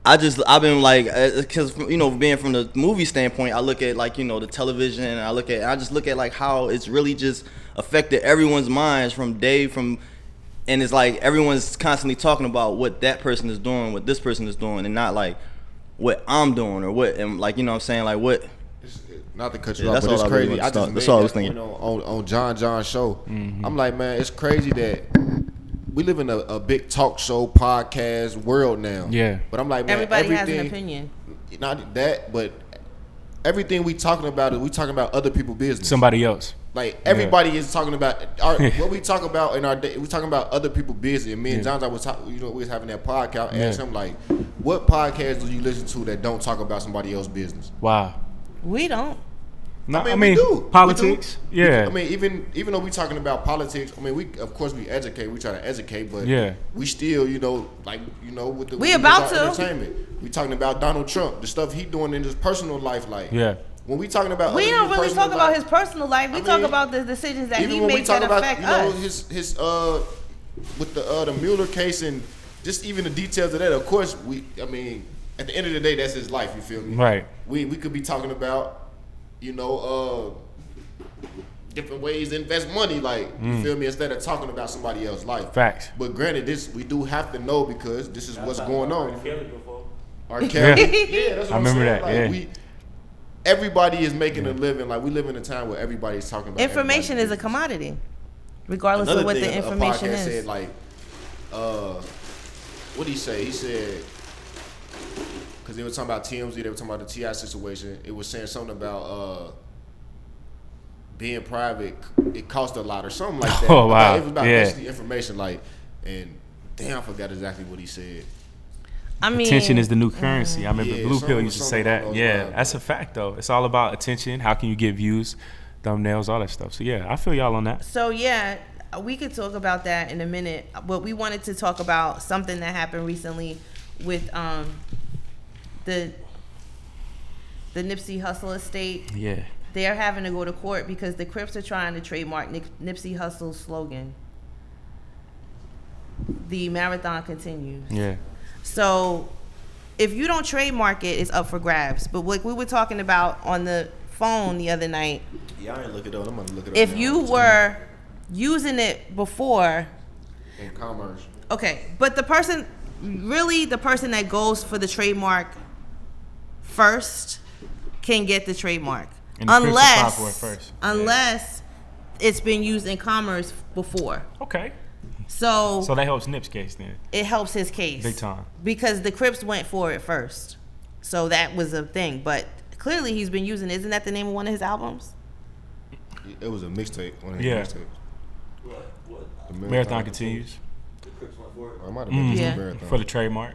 I've been like, because being from the movie standpoint, I look at like the television, and I just look at like how it's really just affected everyone's minds and it's like everyone's constantly talking about what that person is doing, what this person is doing, and not like what I'm doing or what, and like what. Not to cut you off, but it's crazy. I just made that point on John's show. Mm-hmm. I'm like, man, it's crazy that we live in a big talk show podcast world now. Yeah. But I'm like, man, everybody has an opinion. Not that, but everything we talking about other people's business. Somebody else. Like everybody is talking about what we talk about in our day. We talking about other people's business. And me and John, we was having that podcast. I asked him like, what podcast do you listen to that don't talk about somebody else's business? Wow. We don't. No, we do. Politics. We do. Yeah. I mean, even though we talking about politics, I mean, we educate. We try to educate, but we still, with the entertainment. We talking about Donald Trump, the stuff he doing in his personal life, like when we talking about, we don't really talk about his personal life. We talk about the decisions that he makes that affect us. His with the Mueller case and just even the details of that. Of course, at the end of the day, that's his life. You feel me? Right. We could be talking about, different ways to invest money, like you feel me, instead of talking about somebody else's life. Facts. But granted, we do have to know because this is what's going on. R. Kelly. Yeah, that's what I remember saying. that. Like, everybody is making a living. Like, we live in a time where everybody's talking about information is a commodity, regardless of what the information is. Said, like, what did he say? He said, because they were talking about TMZ, they were talking about the T.I. situation. It was saying something about being private, it cost a lot or something like that. Oh, wow. It was about basically information, like, and damn, I forgot exactly what he said. Attention is the new currency. I remember Blue Pill used to say that. Yeah, that's a fact, though. It's all about attention. How can you get views, thumbnails, all that stuff. So, yeah, I feel y'all on that. So, yeah, we could talk about that in a minute. But we wanted to talk about something that happened recently with the Nipsey Hussle estate. Yeah. They're having to go to court because the Crips are trying to trademark Nipsey Hussle's slogan. The marathon continues. Yeah. So if you don't trademark it, it's up for grabs. But what we were talking about on the phone the other night. Yeah, I ain't look it up. I'm gonna look it up. If you were using it before in commerce. Okay, but the person that goes for the trademark first can get the trademark. Unless it's been used in commerce before. Okay. So that helps Nip's case then. It helps his case. Big time. Because the Crips went for it first. So that was a thing. But clearly he's been using it. Isn't that the name of one of his albums? It was a mixtape. One of his mixtapes. What? Marathon Continues. The Crips went for it? Or it might have been Marathon. For the trademark.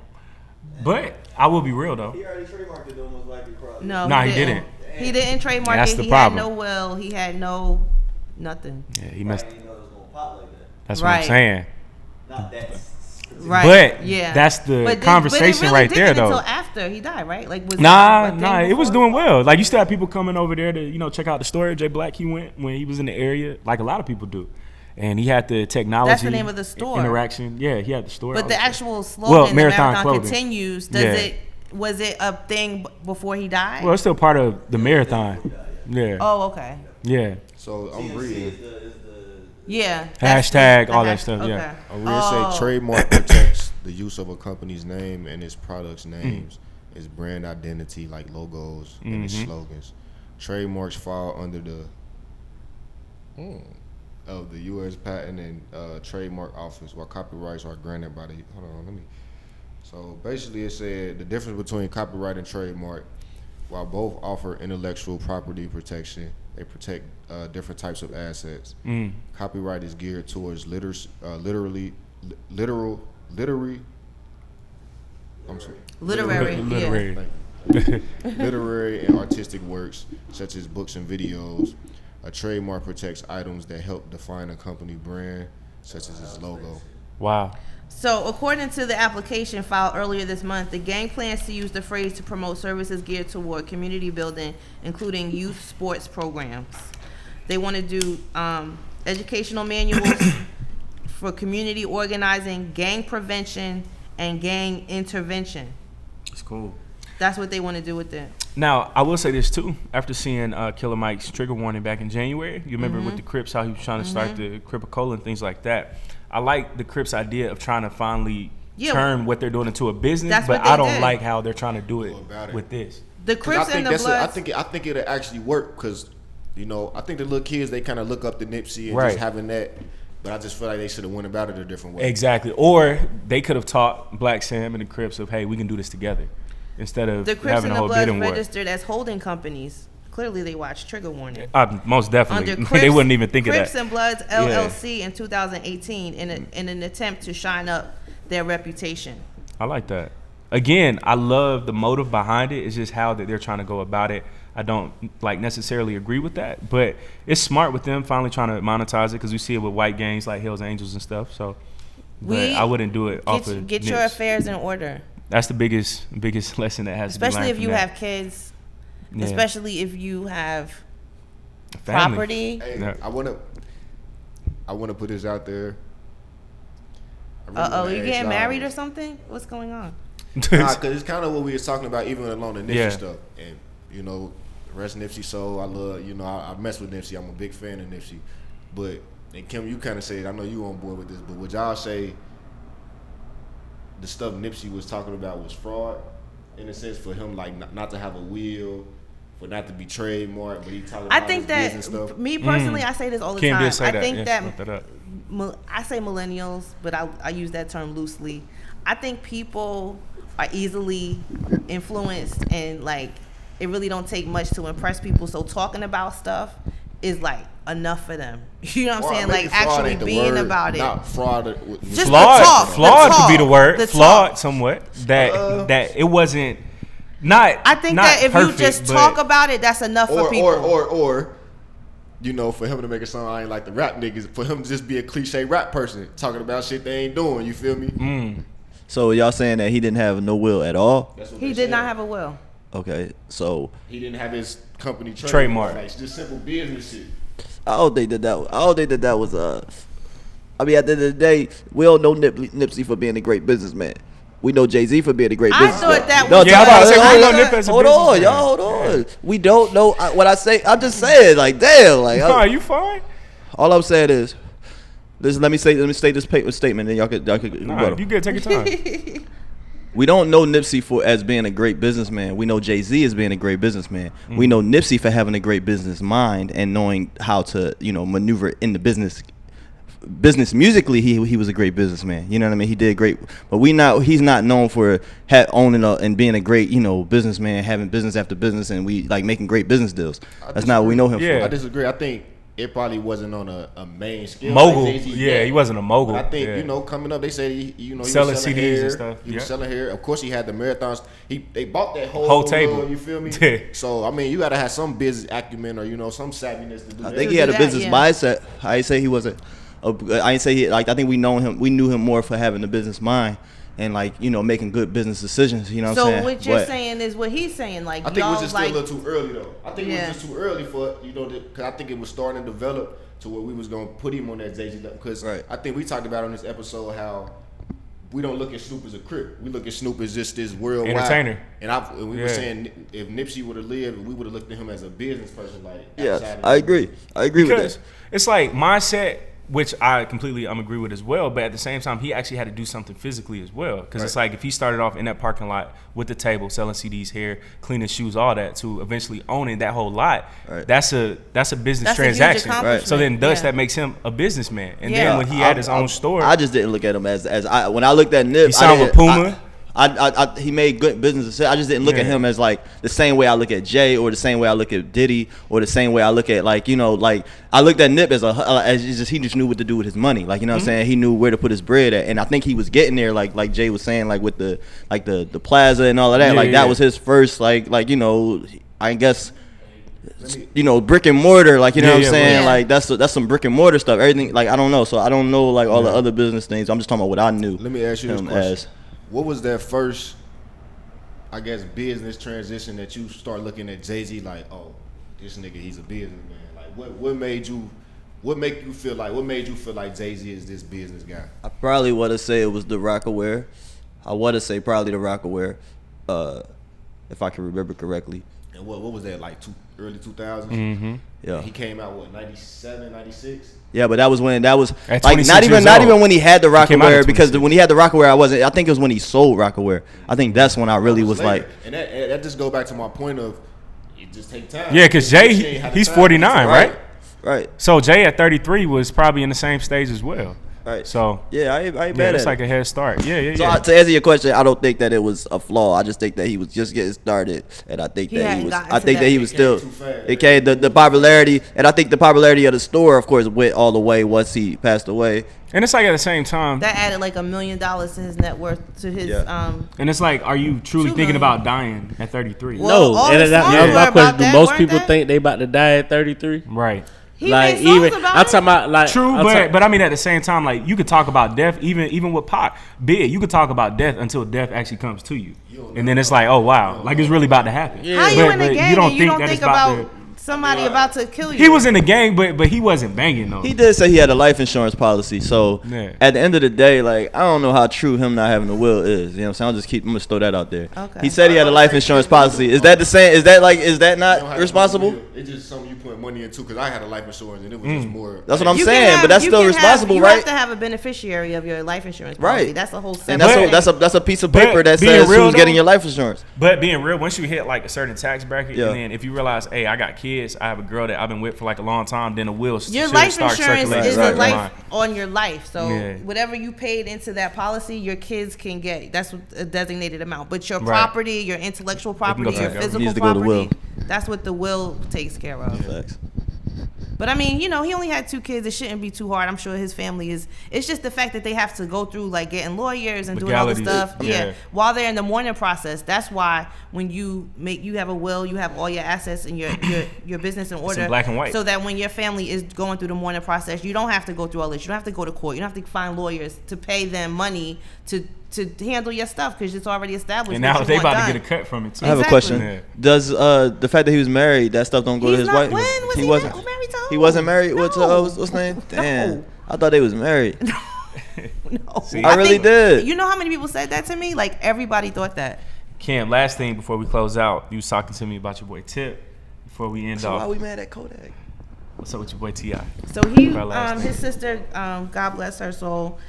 But I will be real though. He already trademarked it though, most likely, probably. No, he didn't. He didn't trademark it. He had no will. He had no nothing. Yeah, he messed. He didn't know it was gonna pop like that. That's what I'm saying. Not that. Right. But that's the conversation right there, though. Until after he died, right? Like it was doing well. Like, you still have people coming over there to check out the store. Jay Black, he went when he was in the area, like a lot of people do. And he had the technology. That's the name of the store. Interaction. Yeah, he had the store. But the actual slogan, Marathon Continues, was it a thing before he died? Well, it's still part of the marathon. Yeah. Oh, okay. Yeah. So I'm reading. Yeah. Hashtag, all that stuff, yeah. I'm reading say trademark protects the use of a company's name and its products' names, its brand identity like logos and its slogans. Trademarks fall under the of the U.S. Patent and Trademark Office, while copyrights are granted by the. So basically, it said the difference between copyright and trademark. While both offer intellectual property protection, they protect different types of assets. Copyright is geared towards literary and artistic works such as books and videos. A trademark protects items that help define a company brand, such as its logo. Wow. So, according to the application filed earlier this month, the gang plans to use the phrase to promote services geared toward community building, including youth sports programs. They want to do educational manuals for community organizing, gang prevention, and gang intervention. It's cool. That's what they want to do with it. Now, I will say this too. After seeing Killer Mike's trigger warning back in January, you remember with the Crips, how he was trying to start the Cripicola and things like that. I like the Crips' idea of trying to finally turn what they're doing into a business, but I don't like how they're trying to do it with this. The Crips and the Bloods. I think it'll actually work because, you know, I think the little kids, they kind of look up to Nipsey and just having that. But I just feel like they should have went about it a different way. Exactly. Or they could have taught Black Sam and the Crips of, hey, we can do this together. Instead of the Crips having and a the whole bidding Bloods war. registered as holding companies. Clearly, they watched Trigger Warning. Most definitely. Under Crips, they wouldn't even think Crips of that. and Bloods LLC in 2018 in an attempt to shine up their reputation. I like that. Again, I love the motive behind it. It's just how that they're trying to go about it. I don't necessarily agree with that, but it's smart with them finally trying to monetize it because we see it with white gangs like Hell's Angels and stuff. So, but I wouldn't do it off of get your affairs in order. That's the biggest lesson that has to be learned. Especially if you have kids. Yeah. Especially if you have property. Hey, I wanna put this out there. You getting married or something? What's going on? Nah, cause it's kind of what we was talking about even along the Nipsey stuff, and you know, rest Nipsey soul. I love, you know, I mess with Nipsey. I'm a big fan of Nipsey, but and Kim, you kind of said, I know you on board with this, but would y'all say the stuff Nipsey was talking about was fraud, in a sense, for him like not to have a will, for not to be trademarked, but he talking about his business stuff? Me personally, I say this all the Kim time. did say I that. think that I say millennials, but I use that term loosely. I think people are easily influenced, and like it really don't take much to impress people. So talking about stuff is like enough for them. You know what I'm saying? Like actually being about it. Not fraud. Just flawed. Flawed could be the word. Flawed somewhat. That it wasn't. I think that if you just talk about it, that's enough for people. Or, you know, for him to make it sound I ain't like the rap niggas, for him to just be a cliche rap person talking about shit they ain't doing. You feel me? So y'all saying that he didn't have no will at all? He did not have a will. Okay, so he didn't have his company trademark. Like, just simple business shit. I don't think that was I mean, at the end of the day, we all know Nipsey for being a great businessman. We know Jay-Z for being a great businessman. I thought that was hold on, y'all, hold on. We don't know what I say. I'm just saying, like, damn, like. Are you fine? All I'm saying is, let me state this statement, and y'all could. Nah, you good? Take your time. We don't know Nipsey as being a great businessman. We know Jay-Z as being a great businessman. We know Nipsey for having a great business mind and knowing how to, you know, maneuver in the business musically. He was a great businessman. You know what I mean? He did great, but he's not known for owning and being a great, you know, businessman, having business after business, and we like making great business deals. That's not what we know him for. I disagree. I think it probably wasn't on a main scale. Mogul. Like he wasn't a mogul. But I think, you know, coming up, they said he was selling selling CDs hair, and stuff. He was selling hair. Of course, he had the marathons. They bought that whole table. You feel me? Yeah. So I mean, you got to have some business acumen or, you know, some savviness to do that. I think he had a business mindset. I ain't say he wasn't. I ain't say he, like, I think we knew him more for having a business mind and, like, you know, making good business decisions. You know what I'm saying? So what you're saying is what he's saying. Like, I think it was just still a little too early though. I think it was just too early for, you know, because I think it was starting to develop to where we was gonna put him on that Jay-Z level. Because I think we talked about on this episode how we don't look at Snoop as a Crip. We look at Snoop as just this worldwide entertainer. And we were saying if Nipsey would have lived, we would have looked at him as a business person. Like, I agree with that. It's like mindset, which I'm agree with as well. But at the same time, he actually had to do something physically as well. Because it's like if he started off in that parking lot with the table, selling CDs, hair, cleaning shoes, all that, to eventually owning that whole lot, that's a business transaction. So then that makes him a businessman. And then when he had his own store, I just didn't look at him as when I looked at Nip. He signed with Puma. he made good business decisions. I just didn't look at him as like the same way I look at Jay or the same way I look at Diddy or the same way I look at like I looked at Nip as he just knew what to do with his money. Like, you know what I'm saying? He knew where to put his bread at, and I think he was getting there. Like Jay was saying, like with the plaza and all of that. That was his first I guess. Brick and mortar, like, you know what I'm saying? Like that's some brick and mortar stuff. Everything, like, I don't know. So I don't know like all the other business things. I'm just talking about what I knew. Let me ask you this question. What was that first, I guess, business transition that you start looking at Jay-Z like, oh, this nigga, he's a businessman? Like, what made you feel like Jay-Z is this business guy? I probably want to say it was the Rockaware. I want to say probably the Rockaware, if I can remember correctly. And what was that, like early 2000s? Mm-hmm. Yeah. He came out, 97, 96? Yeah, but that was like not even when he had the Rockaware, because when he had the Rockaware, I think it was when he sold Rockaware. I think that's when I really was like. And that just go back to my point of it just take time. Yeah, because Jay, he's 49, right? Right. So Jay at 33 was probably in the same stage as well. Right. So yeah, I ain't mad at it's it. like a head start. Yeah. So to answer your question, I don't think that it was a flaw. I just think that he was just getting started, and I think that he was still. It came the popularity, and I think the popularity of the store, of course, went all the way once he passed away. And it's like at the same time that added like $1 million to his net worth, to his And it's like, are you truly thinking about dying at 33? Well, no, and my question: do most people think they about to die at 33? Right. He like even I'm talking about like true, but I mean at the same time, like you could talk about death, even with Pac, big. You could talk about death until death actually comes to you, and then it's like, oh wow, like it's really about to happen. Yeah. How you in the gang? You don't think about somebody about to kill you. He was in the gang, but he wasn't banging though. He did say he had a life insurance policy. So at the end of the day, like I don't know how true him not having a will is. You know what I'm saying? I'm gonna throw that out there. Okay. He said he had a life insurance policy. Is that the same? Is that not responsible? It's just something you put money into, because I had a life insurance and it was just more. That's what I'm saying, but that's still responsible, right? You have to have a beneficiary of your life insurance policy. Right. That's a whole separate. And that's a piece of paper that says who's getting your life insurance. But being real, once you hit like a certain tax bracket, and then if you realize, hey, I got kids, I have a girl that I've been with for like a long time, then a will your life insurance is a life on your life. So whatever you paid into that policy, your kids can get. That's a designated amount. But your property, your intellectual property, your physical property, that's what the will takes care of. Facts. But I mean, he only had 2 kids. It shouldn't be too hard. I'm sure his family is. It's just the fact that they have to go through like getting lawyers and doing all this stuff. Yeah. While they're in the mourning process. That's why when you have a will, you have all your assets and your business in order. It's in black and white. So that when your family is going through the mourning process, you don't have to go through all this. You don't have to go to court. You don't have to find lawyers to pay them money to handle your stuff, because it's already established. And now they about to get a cut from it too. I have a question. Yeah. Does the fact that he was married, that stuff don't go to his wife? When was he wasn't married to who? He wasn't married. No. What's his name? Damn, no. I thought they was married. No, see, I really did. You know how many people said that to me? Like everybody thought that. Cam, last thing before we close out, you was talking to me about your boy Tip. Before we end off, why we mad at Kodak? What's up with your boy T.I.? So his sister, God bless her soul,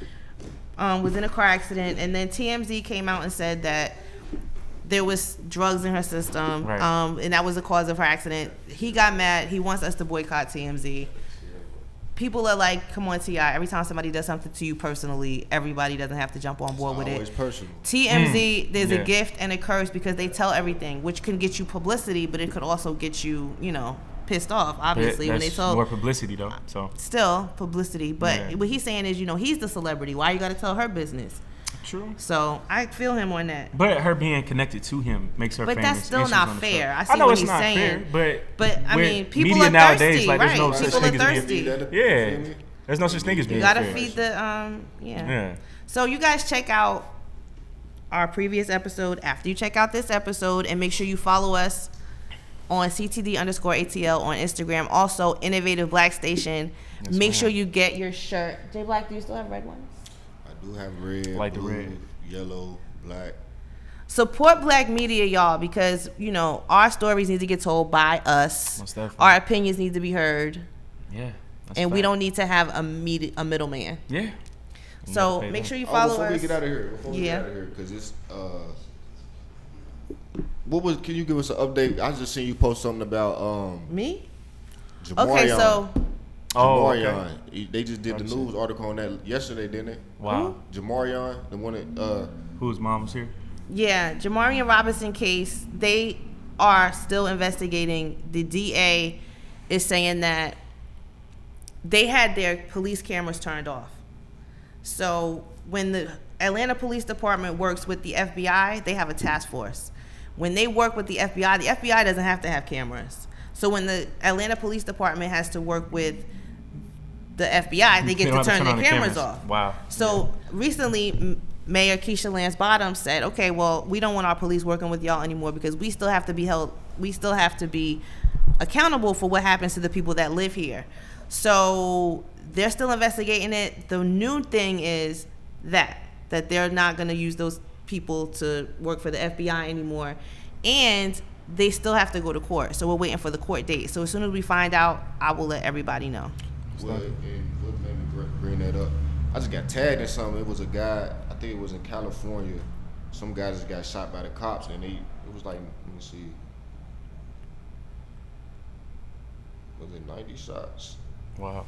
was in a car accident, and then TMZ came out and said that there was drugs in her system, right. And that was the cause of her accident. He got mad. He wants us to boycott TMZ. People are like, come on, T.I. Every time somebody does something to you personally, everybody doesn't have to jump on board with it. Always personal. TMZ, there's a gift and a curse, because they tell everything, which can get you publicity, but it could also get you, pissed off, obviously, when they told more publicity though. So still publicity, but what he's saying is, he's the celebrity. Why you got to tell her business? True. So I feel him on that. But her being connected to him makes her famous. But that's still not fair. I know what it's he's not saying. Fair, but I mean, people media are nowadays, thirsty, like, there's right? no such People thing are as thirsty. There's no such thing as being You gotta fair. feed the So you guys check out our previous episode after you check out this episode, and make sure you follow us on CTD_ATL on Instagram. Also, Innovative Black Station. Yes, make sure you get your shirt. J Black, do you still have red ones? I do have red, like blue, the red, yellow, black. Support black media, y'all, because our stories need to get told by us. Most definitely. Our opinions need to be heard. Yeah. And we don't need to have a middleman. Yeah. So make sure you follow us. Before we get out of here, because it's can you give us an update? I just seen you post something about me. Jamarion. Okay, so Jamarion. They just did the news article on that yesterday, didn't they? Wow. Jamarion, the one that whose mom was here? Yeah, Jamarian Robinson case, they are still investigating. The DA is saying that they had their police cameras turned off. So when the Atlanta Police Department works with the FBI, they have a task force. When they work with the FBI doesn't have to have cameras. So when the Atlanta Police Department has to work with the FBI, they get to turn their cameras off. Wow. So recently, Mayor Keisha Lance Bottoms said, okay, well, we don't want our police working with y'all anymore because we still have to be accountable for what happens to the people that live here. So they're still investigating it. The new thing is that they're not going to use those people to work for the FBI anymore. And they still have to go to court. So we're waiting for the court date. So as soon as we find out, I will let everybody know. Well, and what made me bring that up, I just got tagged in something. It was a guy, I think it was in California. Some guy just got shot by the cops, and it was like, let me see, was it 90 shots? Wow.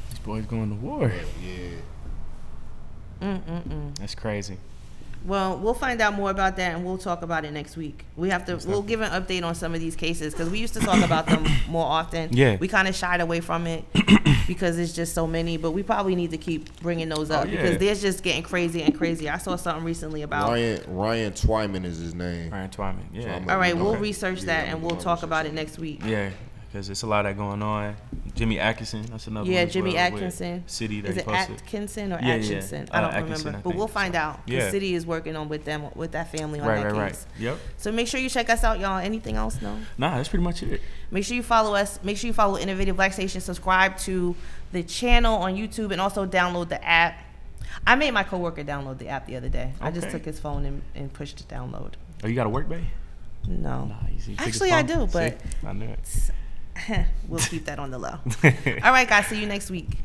These boys going to war. Yeah. That's crazy. Well, we'll find out more about that, and we'll talk about it next week. We'll give an update on some of these cases because we used to talk about them more often. Yeah. We kind of shied away from it because it's just so many, but we probably need to keep bringing those up because they're just getting crazy and crazy. I saw something recently about Ryan Twyman is his name. Ryan Twyman, yeah. So all right, we'll research that and we'll talk about it next week. Yeah, because there's a lot of that going on. Jimmy Atkinson, that's another one. Yeah, Jimmy Atkinson. City that is it posted. Atkinson or Atkinson? I don't remember. But we'll find out. The city is working on with that family on that case. Right. Yep. So make sure you check us out, y'all. Anything else? No? Nah, that's pretty much it. Make sure you follow us. Make sure you follow Innovative Black Station. Subscribe to the channel on YouTube and also download the app. I made my coworker download the app the other day. I just took his phone and pushed download. Oh, you got a work bay? No. Nah, actually, I do, but I knew it. We'll keep that on the low. All right, guys. See you next week.